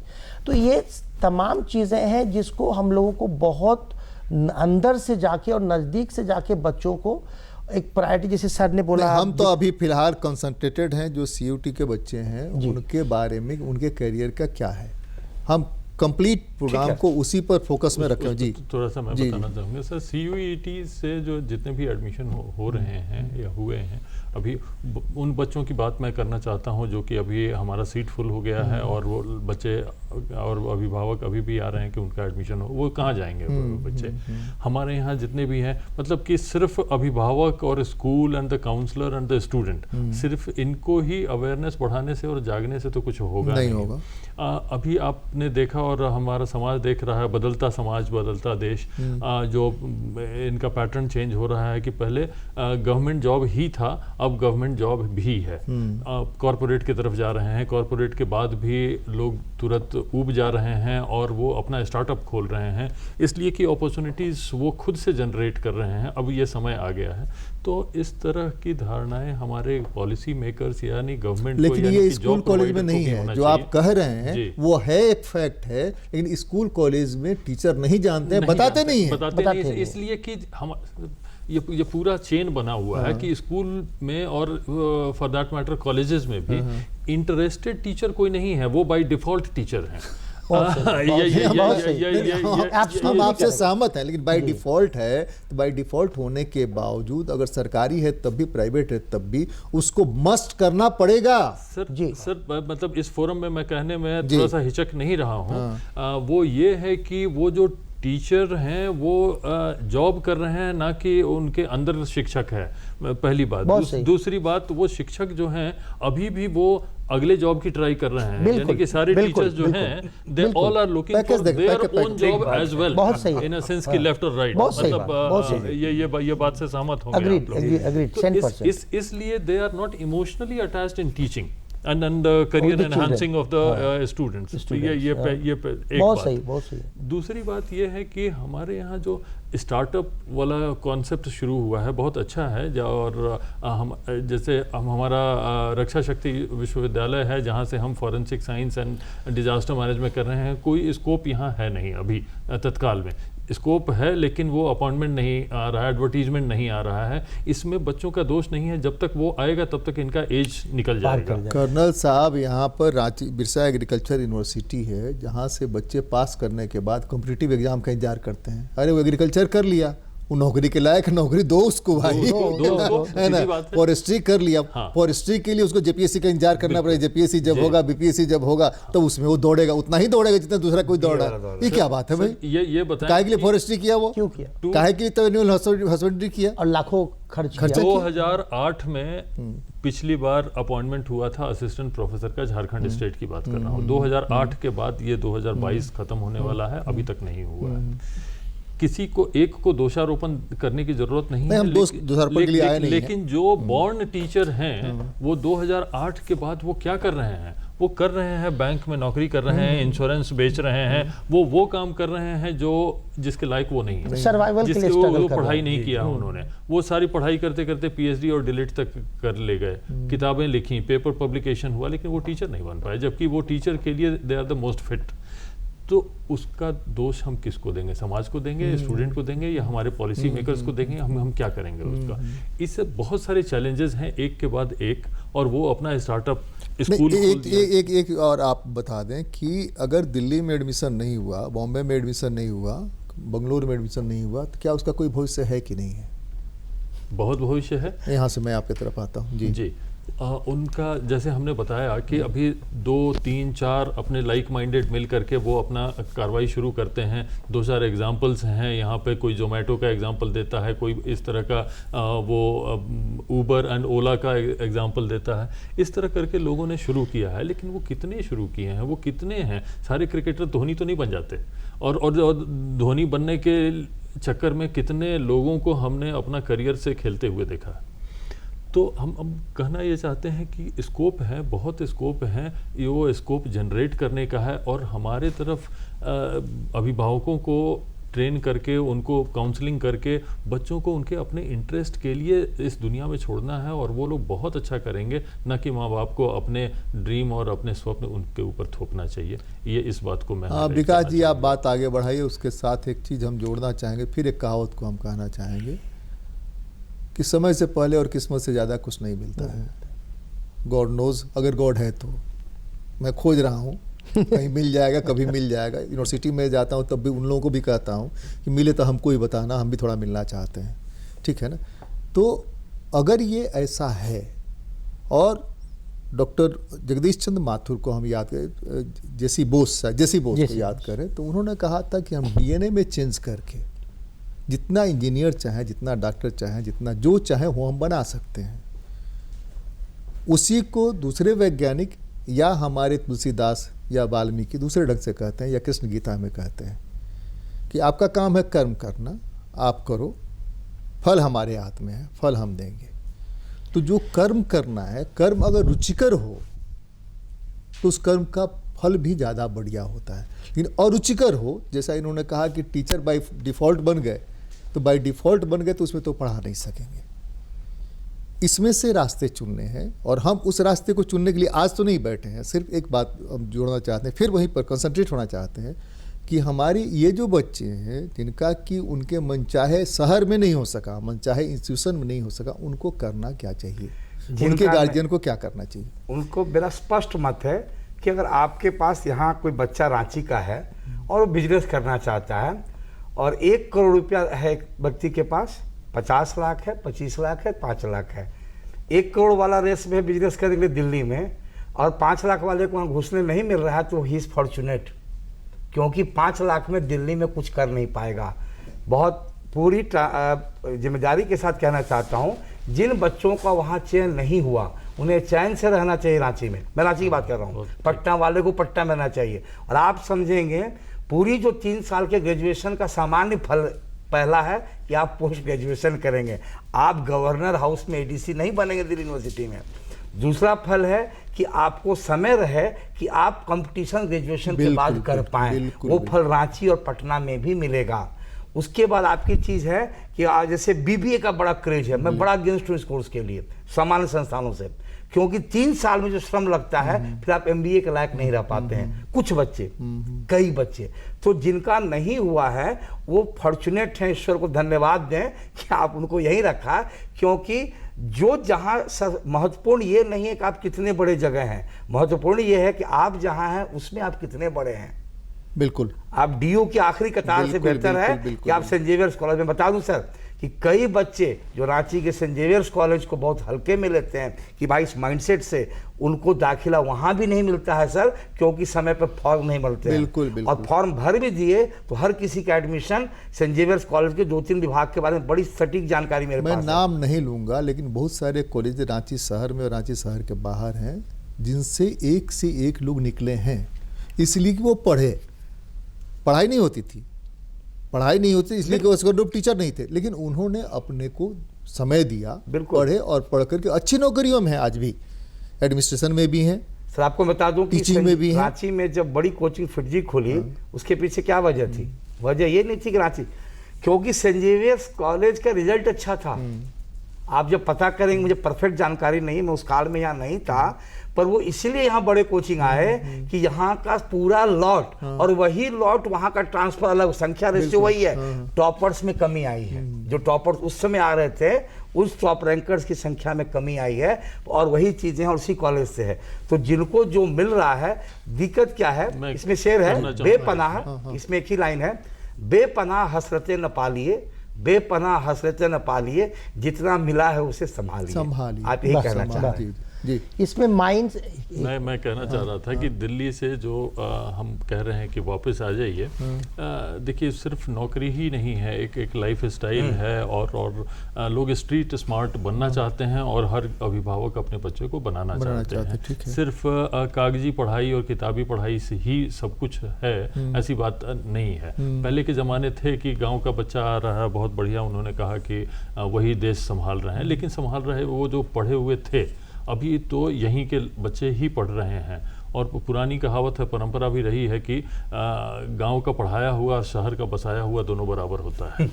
Speaker 3: तो ये तमाम चीज़ें हैं जिसको हम लोगों को बहुत अंदर से जाके और नज़दीक से जाके बच्चों को एक प्रायोरिटी, जैसे सर ने बोला,
Speaker 1: हम तो अभी फिलहाल कंसंट्रेटेड हैं जो CUT के बच्चे हैं उनके बारे में, उनके करियर का क्या है, हम कंप्लीट प्रोग्राम को उसी पर फोकस में रखें। जी
Speaker 4: थोड़ा सा मैं बताना चाहूँगा सर, CUET से जो जितने भी एडमिशन हो रहे हैं या हुए हैं, अभी उन बच्चों की बात मैं करना चाहता हूं जो कि अभी हमारा सीट फुल हो गया है और वो बच्चे और अभिभावक अभी भी आ रहे हैं कि उनका एडमिशन हो, वो कहाँ जाएंगे वो बच्चे। हमारे यहाँ जितने भी हैं, मतलब कि सिर्फ अभिभावक और school and the counsellor and the student, सिर्फ इनको ही अवेयरनेस बढ़ाने से और जागने से तो कुछ होगा नहीं होगा। अभी आपने देखा और हमारा समाज देख रहा है, बदलता समाज बदलता देश, जो इनका पैटर्न चेंज हो रहा है कि पहले गवर्नमेंट जॉब ही था, अब गवर्नमेंट जॉब भी है। कॉरपोरेट की तरफ जा रहे हैं, कॉरपोरेट के बाद भी लोग तुरंत ऊब जा रहे हैं और वो अपना स्टार्टअप खोल रहे हैं, इसलिए कि अपॉर्चुनिटीज़ वो खुद से जनरेट कर रहे हैं। अब ये समय आ गया है, तो इस तरह की धारणाएं हमारे पॉलिसी मेकर्स यानी गवर्नमेंट,
Speaker 1: लेकिन ये स्कूल कॉलेज में नहीं है। जो आप कह रहे हैं वो है, एक फैक्ट है, लेकिन स्कूल कॉलेज में टीचर नहीं जानते हैं, बताते नहीं है।
Speaker 4: इसलिए कि हम ये पूरा चेन बना हुआ है कि स्कूल में और फॉर दैट मैटर कॉलेजेस में भी इंटरेस्टेड टीचर कोई नहीं है, वो बाय डिफॉल्ट टीचर हैं।
Speaker 1: हम आपसे सहमत हैं, लेकिन बाय डिफॉल्ट है, तो बाय डिफॉल्ट होने के बावजूद अगर सरकारी है तब भी, प्राइवेट है तब भी, उसको मस्ट करना पड़ेगा।
Speaker 4: सर मतलब इस फोरम में मैं कहने में थोड़ा सा हिचक नहीं रहा हूँ। वो ये है कि वो जो टीचर हैं वो जॉब कर रहे हैं, ना कि उनके अंदर शिक्षक है, पहली बात। दूसरी बात, वो शिक्षक जो हैं अभी भी वो अगले जॉब की ट्राई कर रहे हैं, यानी कि सारे टीचर्स जो हैं they all are looking for their own job as well, in a sense कि लेफ्ट और राइट। मतलब ये बात से सहमत होंगे आप लोग। इसलिए they are not emotionally attached in teaching and career enhancing of the students। तो ये एक
Speaker 3: बहुत सही।
Speaker 4: दूसरी बात ये है कि हमारे यहाँ जो स्टार्टअप वाला कॉन्सेप्ट शुरू हुआ है बहुत अच्छा है, और हम जैसे हमारा रक्षा शक्ति विश्वविद्यालय है जहाँ से हम forensic science and disaster management कर रहे हैं। कोई स्कोप यहाँ है नहीं अभी तत्काल में, स्कोप है लेकिन वो अपॉइंटमेंट नहीं आ रहा है, एडवर्टीजमेंट नहीं आ रहा है। इसमें बच्चों का दोष नहीं है, जब तक वो आएगा तब तक इनका एज निकल जाएगा।
Speaker 1: कर्नल साहब, यहाँ पर रांची बिरसा एग्रीकल्चर यूनिवर्सिटी है जहाँ से बच्चे पास करने के बाद कॉम्पिटिटिव एग्जाम का इंतजार करते हैं। अरे वो एग्रीकल्चर कर लिया, वो नौकरी के लायक नौकरी दो उसको भाई, है ना। फॉरेस्ट्री कर लिया, फॉरेस्ट्री के लिए उसको जेपीएससी का इंतजार करना पड़ेगा। जेपीएससी जब होगा, बीपीएससी जब होगा, तो उसमें वो दौड़ेगा, उतना ही दौड़ेगा जितना दूसरा कोई दौड़ रहा है। ये क्या बात है भाई?
Speaker 4: ये बताएं
Speaker 1: काहे के लिए फॉरेस्ट्री किया, वो
Speaker 3: क्यों किया,
Speaker 1: काहे के लिए तो एनुअल हस्बेंड्री किया
Speaker 3: और लाखों खर्च
Speaker 4: 2008 में पिछली बार अपॉइंटमेंट हुआ था असिस्टेंट प्रोफेसर का, झारखंड स्टेट की बात कर रहा हूँ। 2008 के बाद ये 2022 खत्म होने वाला है, अभी तक नहीं हुआ है। किसी को एक को दोषारोपण करने की जरूरत नहीं है, लेकिन जो बॉर्न टीचर हैं वो 2008 के बाद वो क्या कर रहे हैं? वो कर रहे हैं बैंक में नौकरी कर रहे हैं, इंश्योरेंस बेच रहे हैं, वो काम कर रहे हैं जो जिसके लायक वो नहीं है,
Speaker 3: सर्वाइवल के लिए स्ट्रगल
Speaker 4: वो पढ़ाई नहीं किया उन्होंने। वो सारी पढ़ाई करते करते पीएचडी और डिलीट तक कर ले गए, किताबें लिखी, पेपर पब्लिकेशन हुआ, लेकिन वो टीचर नहीं बन पाए, जबकि वो टीचर के लिए they are the most fit. तो उसका दोष हम किसको देंगे? समाज को देंगे, स्टूडेंट को देंगे, या हमारे पॉलिसी मेकर्स को देंगे? हम क्या करेंगे उसका? इससे बहुत सारे चैलेंजेस हैं एक के बाद एक, और वो अपना स्टार्टअप स्कूल
Speaker 1: एक और आप बता दें कि अगर दिल्ली में एडमिशन नहीं हुआ, बॉम्बे में एडमिशन नहीं हुआ, बंगलोर में एडमिशन नहीं हुआ, तो क्या उसका कोई भविष्य है कि नहीं है?
Speaker 4: बहुत भविष्य है।
Speaker 1: यहाँ से मैं आपकी तरफ आता हूँ जी।
Speaker 4: उनका जैसे हमने बताया कि अभी 2, 3, 4 अपने लाइक माइंडेड मिल करके वो अपना कार्रवाई शुरू करते हैं। 2-4 एग्जाम्पल्स हैं यहाँ पे, कोई जोमेटो का एग्जाम्पल देता है, कोई इस तरह का वो ऊबर एंड ओला का एग्जाम्पल देता है। इस तरह करके लोगों ने शुरू किया है, लेकिन वो कितने शुरू किए हैं, वो कितने हैं? सारे क्रिकेटर धोनी तो नहीं बन जाते, और धोनी बनने के चक्कर में कितने लोगों को हमने अपना करियर से खेलते हुए देखा। तो हम अब कहना ये चाहते हैं कि स्कोप है, बहुत स्कोप है, ये वो स्कोप जनरेट करने का है, और हमारे तरफ अभिभावकों को ट्रेन करके, उनको काउंसलिंग करके बच्चों को उनके अपने इंटरेस्ट के लिए इस दुनिया में छोड़ना है, और वो लोग बहुत अच्छा करेंगे, ना कि माँ बाप को अपने ड्रीम और अपने स्वप्न उनके ऊपर थोपना चाहिए। ये इस बात को मैं
Speaker 1: विकास जी आप बात आगे बढ़ाइए। उसके साथ एक चीज़ हम जोड़ना चाहेंगे, फिर एक कहावत को हम कहना चाहेंगे कि समय से पहले और किस्मत से ज़्यादा कुछ नहीं मिलता है। गॉड नोज, अगर गॉड है तो मैं खोज रहा हूँ, कहीं मिल जाएगा, कभी मिल जाएगा। यूनिवर्सिटी में जाता हूँ तब भी उन लोगों को भी कहता हूँ कि मिले तो हमको ही बताना, हम भी थोड़ा मिलना चाहते हैं, ठीक है ना। तो अगर ये ऐसा है, और डॉक्टर जगदीश चंद्र माथुर को हम याद करें, जेसी बोस को याद करें, तो उन्होंने कहा था कि हम डीएनए में चेंज करके जितना इंजीनियर चाहे, जितना डॉक्टर चाहे, जितना जो चाहे वो हम बना सकते हैं। उसी को दूसरे वैज्ञानिक या हमारे तुलसीदास या वाल्मीकि दूसरे ढंग से कहते हैं, या कृष्ण गीता में कहते हैं कि आपका काम है कर्म करना, आप करो, फल हमारे हाथ में है, फल हम देंगे। तो जो कर्म करना है, कर्म अगर रुचिकर हो तो उस कर्म का फल भी ज़्यादा बढ़िया होता है। लेकिन अरुचिकर हो, जैसा इन्होंने कहा कि टीचर बाय डिफ़ॉल्ट बन गए, तो बाय डिफ़ॉल्ट बन गए तो उसमें तो पढ़ा नहीं सकेंगे। इसमें से रास्ते चुनने हैं, और हम उस रास्ते को चुनने के लिए आज तो नहीं बैठे हैं। सिर्फ एक बात हम जोड़ना चाहते हैं, फिर वहीं पर कंसंट्रेट होना चाहते हैं कि हमारी ये जो बच्चे हैं जिनका कि उनके मनचाहे शहर में नहीं हो सका, मनचाहे इंस्टीट्यूशन में नहीं हो सका, उनको करना क्या चाहिए, उनके गार्जियन को क्या करना चाहिए? उनको
Speaker 2: मेरा स्पष्ट मत है कि अगर आपके पास यहाँ कोई बच्चा रांची का है और वो बिजनेस करना चाहता है और 1 करोड़ रुपया है एक व्यक्ति के पास, 50 लाख है, 25 लाख है, 5 लाख है, 1 करोड़ वाला रेस में बिजनेस करने के लिए दिल्ली में, और 5 लाख वाले को वहाँ घुसने नहीं मिल रहा है, तो ही इज़ फॉर्चुनेट, क्योंकि 5 लाख में दिल्ली में कुछ कर नहीं पाएगा। बहुत पूरी जिम्मेदारी के साथ कहना चाहता हूँ, जिन बच्चों का वहाँ चयन नहीं हुआ उन्हें चैन से रहना चाहिए रांची में। मैं रांची की बात कर रहा हूँ, पटना वाले को पटना में रहना चाहिए। और आप समझेंगे पूरी जो 3 साल के ग्रेजुएशन का सामान्य फल पहला है कि आप पोस्ट ग्रेजुएशन करेंगे, आप गवर्नर हाउस में एडीसी नहीं बनेंगे दिल्ली यूनिवर्सिटी में। दूसरा फल है कि आपको समय रहे कि आप कंपटीशन ग्रेजुएशन के बाद कर पाएं, वो फल रांची और पटना में भी मिलेगा। उसके बाद आपकी चीज़ है कि आज जैसे बीबीए का बड़ा क्रेज है, मैं बड़ा अगेंस्ट हूँ इस कोर्स के लिए सामान्य संस्थानों से, क्योंकि 3 साल में जो श्रम लगता है फिर आप एमबीए के लायक नहीं रह पाते हैं कुछ बच्चे, कई बच्चे। तो जिनका नहीं हुआ है वो फॉर्चुनेट हैं, ईश्वर को धन्यवाद दें कि आप उनको यहीं रखा, क्योंकि जो जहाँ महत्वपूर्ण ये नहीं है कि आप कितने बड़े जगह हैं, महत्वपूर्ण ये है कि आप जहाँ हैं उसमें आप कितने बड़े हैं।
Speaker 1: बिल्कुल,
Speaker 2: आप डीयू की आखिरी कतार से बेहतर है कि आप सेंट जेवियर्स कॉलेज में। बता दूं सर कि कई बच्चे जो रांची के सेंट जेवियर्स कॉलेज को बहुत हल्के में लेते हैं कि भाई इस माइंडसेट से उनको दाखिला वहां भी नहीं मिलता है सर, क्योंकि समय पर फॉर्म नहीं मिलते हैं। बिल्कुल। और फॉर्म भर भी दिए तो हर किसी का एडमिशन सेंट जेवियर्स कॉलेज के 2-3 विभाग के बारे में बड़ी सटीक जानकारी मेरे पास है।
Speaker 1: मैं नाम नहीं लूंगा, लेकिन बहुत सारे कॉलेज रांची शहर में और रांची शहर के बाहर हैं जिनसे एक से एक लोग निकले हैं, इसलिए कि वो पढ़ाई नहीं होती थी, इसलिए कि उसको लोग टीचर नहीं थे, लेकिन उन्होंने अपने को समय दिया, पढ़े और पढ़ करके अच्छी नौकरियों में है, आज भी एडमिनिस्ट्रेशन में भी हैं।
Speaker 2: सर आपको बता दूं कि
Speaker 1: टीचिंग में भी है।
Speaker 2: रांची में जब बड़ी कोचिंग फिटजी खोली उसके पीछे क्या वजह थी? वजह ये नहीं थी कि रांची, क्योंकि सेंट जेवियर्स कॉलेज का रिजल्ट अच्छा था। आप जब पता करेंगे, मुझे परफेक्ट जानकारी नहीं, मैं उस काल में यहाँ नहीं था, पर वो इसलिए यहाँ बड़े कोचिंग आए कि यहाँ का पूरा लॉट और वही लॉट वहाँ का ट्रांसफर अलग, संख्या रेशियो वही है। टॉपर्स में कमी आई है, जो टॉपर्स उस समय आ रहे थे उस टॉप रैंकर्स की संख्या में कमी आई है, और वही चीजें और उसी कॉलेज से है। तो जिनको जो मिल रहा है, दिक्कत क्या है, इसमें शेर है बेपनाह, इसमें एक ही लाइन है, बेपनाह हसरतें न पालिए, बेपनाह हसरतें न पालिए, जितना मिला है उसे संभालिए। आप यही कहना चाह रहे हैं
Speaker 3: जी। इसमें माइंड्स
Speaker 4: मैं कहना चाह रहा था कि दिल्ली से जो हम कह रहे हैं कि वापस आ जाइए, देखिए सिर्फ नौकरी ही नहीं है, एक लाइफ स्टाइल है, और लोग स्ट्रीट स्मार्ट बनना चाहते हैं, और हर अभिभावक अपने बच्चे को बनाना चाहते हैं। सिर्फ कागजी पढ़ाई और किताबी पढ़ाई से ही सब कुछ है, ऐसी बात नहीं है। पहले के ज़माने थे कि गाँव का बच्चा आ रहा है, बहुत बढ़िया, उन्होंने कहा कि वही देश संभाल रहे हैं, लेकिन संभाल रहे वो जो पढ़े हुए थे। अभी तो यहीं के बच्चे ही पढ़ रहे हैं, और पुरानी कहावत है, परंपरा भी रही है कि गांव का पढ़ाया हुआ शहर का बसाया हुआ दोनों बराबर होता है।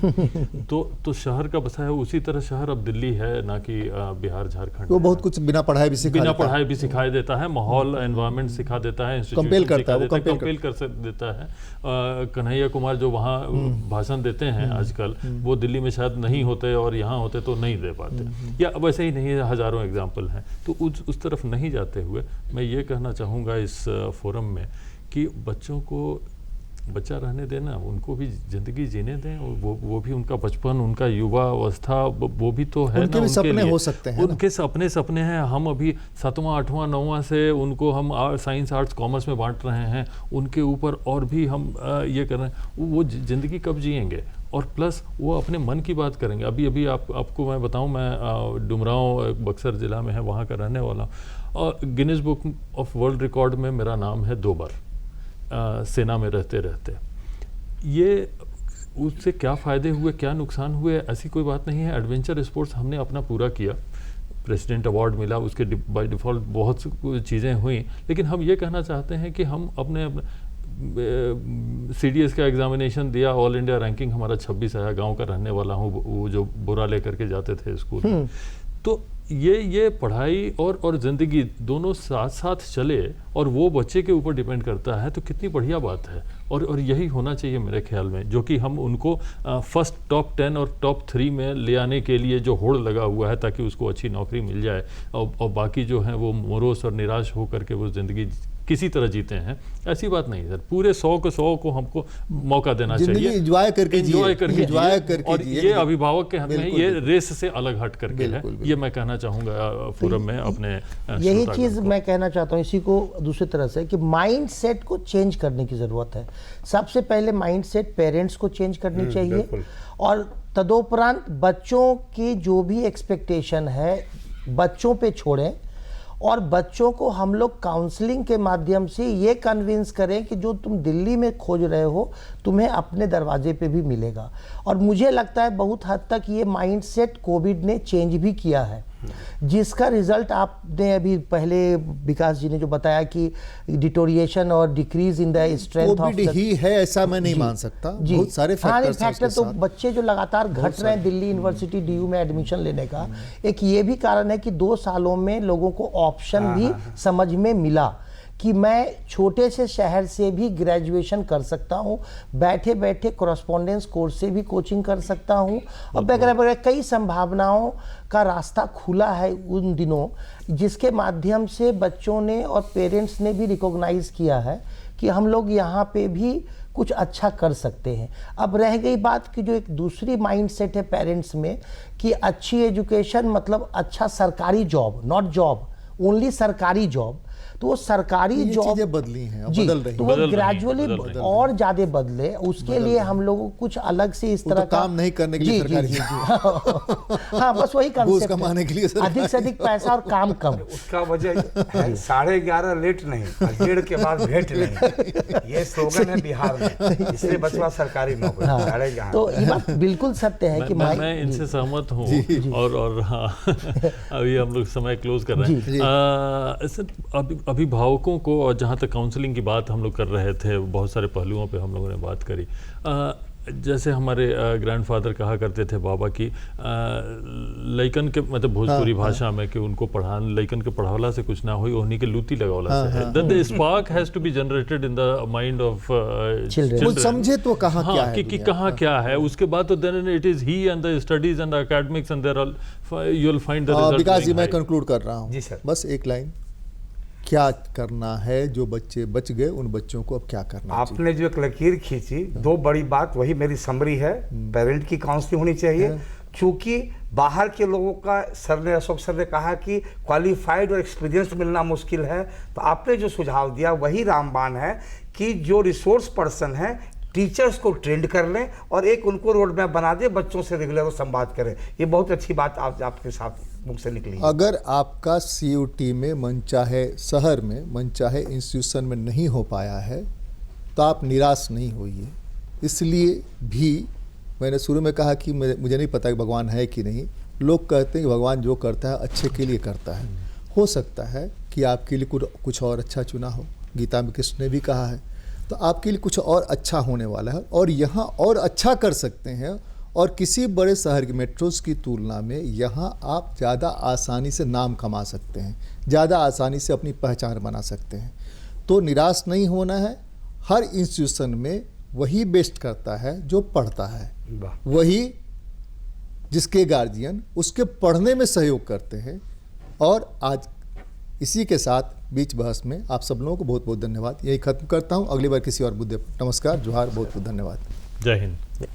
Speaker 4: तो शहर का बसाया हुआ, उसी तरह शहर अब दिल्ली है, ना कि बिहार झारखंड।
Speaker 1: वो बहुत कुछ बिना पढ़ाई भी
Speaker 4: सिखाई देता है, माहौल एनवायरनमेंट सिखा देता है,
Speaker 1: कंपेल कर
Speaker 4: देता है। कन्हैया कुमार जो वहाँ भाषण देते हैं आजकल, वो दिल्ली में शायद नहीं होते, और यहाँ होते तो नहीं दे पाते, या वैसे ही नहीं, हजारों एग्जाम्पल हैं। तो उस तरफ नहीं जाते हुए मैं ये कहना चाहूँगा इस फोरम में कि बच्चों को बच्चा रहने देना, उनको भी जिंदगी जीने दें, और वो भी उनका बचपन, उनका युवा अवस्था, वो भी तो है,
Speaker 1: उनके भी सपने हो सकते हैं,
Speaker 4: उनके सपने हैं। हम अभी 7वां 8वां 9वां से उनको हम साइंस आर्ट्स कॉमर्स में बांट रहे हैं, उनके ऊपर और भी हम ये कर रहे हैं। वो जिंदगी कब जिएंगे, और प्लस वो अपने मन की बात करेंगे। अभी आपको मैं बताऊं, मैं डुमरांव बक्सर ज़िला में है, वहाँ का रहने वाला, और Guinness book of world record में मेरा नाम है 2 बार। सेना में रहते ये उससे क्या फ़ायदे हुए, क्या नुकसान हुए, ऐसी कोई बात नहीं है। एडवेंचर स्पोर्ट्स हमने अपना पूरा किया, प्रेसिडेंट अवार्ड मिला, उसके बाय डिफ़ॉल्ट बहुत चीज़ें हुई, लेकिन हम ये कहना चाहते हैं कि हम अपने CDS का एग्जामिनेशन दिया, ऑल इंडिया रैंकिंग हमारा 26 आया, गांव का रहने वाला हूँ, वो जो बुरा लेकर के जाते थे स्कूल में। तो ये पढ़ाई और ज़िंदगी दोनों साथ साथ चले और वो बच्चे के ऊपर डिपेंड करता है, तो कितनी बढ़िया बात है। और यही होना चाहिए मेरे ख्याल में, जो कि हम उनको फर्स्ट टॉप 10 और टॉप 3 में ले आने के लिए जो होड़ लगा हुआ है ताकि उसको अच्छी नौकरी मिल जाए, और बाकी जो हैं वो मोरोस और निराश हो करके वो ज़िंदगी किसी तरह जीते हैं, ऐसी बात नहीं सर। पूरे 100 को हमको मौका देना चाहिए,
Speaker 1: एंजॉय करके
Speaker 4: और ये अभिभावक के हाथ में, ये रेस से अलग हट करके है। ये मैं कहना चाहूँगा फोरम में अपने।
Speaker 3: यही चीज़ मैं कहना चाहता हूँ इसी को दूसरी तरह से, कि माइंड सेट को चेंज करने की ज़रूरत है। सबसे पहले माइंड सेट पेरेंट्स को चेंज करनी चाहिए, और तदोपरांत बच्चों की जो भी एक्सपेक्टेशन है बच्चों पे छोड़ें, और बच्चों को हम लोग काउंसलिंग के माध्यम से ये कन्विंस करें कि जो तुम दिल्ली में खोज रहे हो तुम्हें अपने दरवाजे पे भी मिलेगा। और मुझे लगता है बहुत हद तक ये माइंडसेट कोविड ने चेंज भी किया है, जिसका रिजल्ट आपने अभी पहले विकास जी ने जो बताया कि डिटोरिएशन और decrease in the strength of
Speaker 1: ही है, ऐसा मैं नहीं मान सकता। बहुत सारे
Speaker 3: फैक्टर तो बच्चे जो लगातार घट रहे हैं दिल्ली यूनिवर्सिटी DU में एडमिशन लेने का, एक ये भी कारण है कि 2 सालों में लोगों को ऑप्शन भी समझ में मिला कि मैं छोटे से शहर से भी ग्रेजुएशन कर सकता हूँ, बैठे बैठे कॉरेस्पॉन्डेंस कोर्स से भी कोचिंग कर सकता हूँ, और वगैरह कई संभावनाओं का रास्ता खुला है उन दिनों, जिसके माध्यम से बच्चों ने और पेरेंट्स ने भी रिकॉग्नाइज किया है कि हम लोग यहाँ पे भी कुछ अच्छा कर सकते हैं। अब रह गई बात कि जो एक दूसरी माइंडसेट है पेरेंट्स में कि अच्छी एजुकेशन मतलब अच्छा सरकारी जॉब, नॉट जॉब ओनली सरकारी जॉब, तो वो सरकारी जॉब
Speaker 1: बदली हैं, बदल रही,
Speaker 3: तो वो ग्रेजुअली और ज्यादा बदले, उसके लिए हम लोग कुछ अलग से इस तरह का
Speaker 1: काम नहीं करने के लिए सरकारी
Speaker 3: हाँ बस वही
Speaker 1: कंसेप्ट कमाने के लिए
Speaker 3: अधिक से अधिक पैसा और काम कम।
Speaker 2: उसका वजह है 11:30 लेट नहीं, 1:30 के बाद भेंट नहीं, ये स्लोगन है बिहार में, इसलिए बचवा सरकारी नौकरी 11:30।
Speaker 3: तो ये बात बिल्कुल सत्य है कि
Speaker 4: मैं इनसे सहमत हूँ। और हाँ, अभी हम लोग समय क्लोज कर रहे हैं। अभिभावकों को, और जहाँ तक काउंसलिंग की बात हम लोग कर रहे थे, बहुत सारे पहलुओं पे हम लोगों ने बात करी। जैसे हमारे ग्रैंडफादर कहा करते थे बाबा की लइकन के मतलब भोजपुरी भाषा में कि उनको लइकन के पढ़ावला से कुछ ना होई, उन्हीं के लूती लगावला से है। The spark has to be generated in the mind of children.
Speaker 1: समझे तो कहाँ क्या है,
Speaker 4: कि कहाँ क्या है, उसके बाद तो then it is he and the studies and the academics and there all you will find the result.
Speaker 1: Vikas ji मैं कंक्लूड कर रहा हूँ
Speaker 2: जी सर,
Speaker 1: बस एक लाइन, क्या करना है, जो बच्चे बच गए उन बच्चों को अब क्या करना है?
Speaker 2: आपने जो एक लकीर खींची, 2 बड़ी बात, वही मेरी समरी है। पेरेंट की काउंसलिंग होनी चाहिए, क्योंकि बाहर के लोगों का अशोक सर ने कहा कि क्वालिफाइड और एक्सपीरियंस मिलना मुश्किल है, तो आपने जो सुझाव दिया वही रामबाण है कि जो रिसोर्स पर्सन है टीचर्स को ट्रेंड कर लें और एक उनको रोड मैप बना दे, बच्चों से रेगुलर संवाद करें। ये बहुत अच्छी बात आपके साथ मुख से निकली।
Speaker 1: अगर आपका CUT में मनचाहे शहर में मनचाहे इंस्टीट्यूशन में नहीं हो पाया है तो आप निराश नहीं होइए। इसलिए भी मैंने शुरू में कहा कि मुझे नहीं पता कि भगवान है कि नहीं। लोग कहते हैं कि भगवान जो करता है अच्छे के लिए करता है। हो सकता है कि आपके लिए कुछ और अच्छा चुना हो। गीता में कृष्ण ने भी कहा है, तो आपके लिए कुछ और अच्छा होने वाला है और यहाँ और अच्छा कर सकते हैं। और किसी बड़े शहर की मेट्रोस की तुलना में यहाँ आप ज़्यादा आसानी से नाम कमा सकते हैं, ज़्यादा आसानी से अपनी पहचान बना सकते हैं। तो निराश नहीं होना है। हर इंस्टीट्यूशन में वही बेस्ट करता है जो पढ़ता है, वही जिसके गार्जियन उसके पढ़ने में सहयोग करते हैं। और आज इसी के साथ बीच बहस में आप सब लोगों को बहुत बहुत धन्यवाद। यही खत्म करता हूँ। अगली बार किसी और मुद्दे पर। नमस्कार, जोहार, बहुत बहुत धन्यवाद।
Speaker 4: जय हिंद।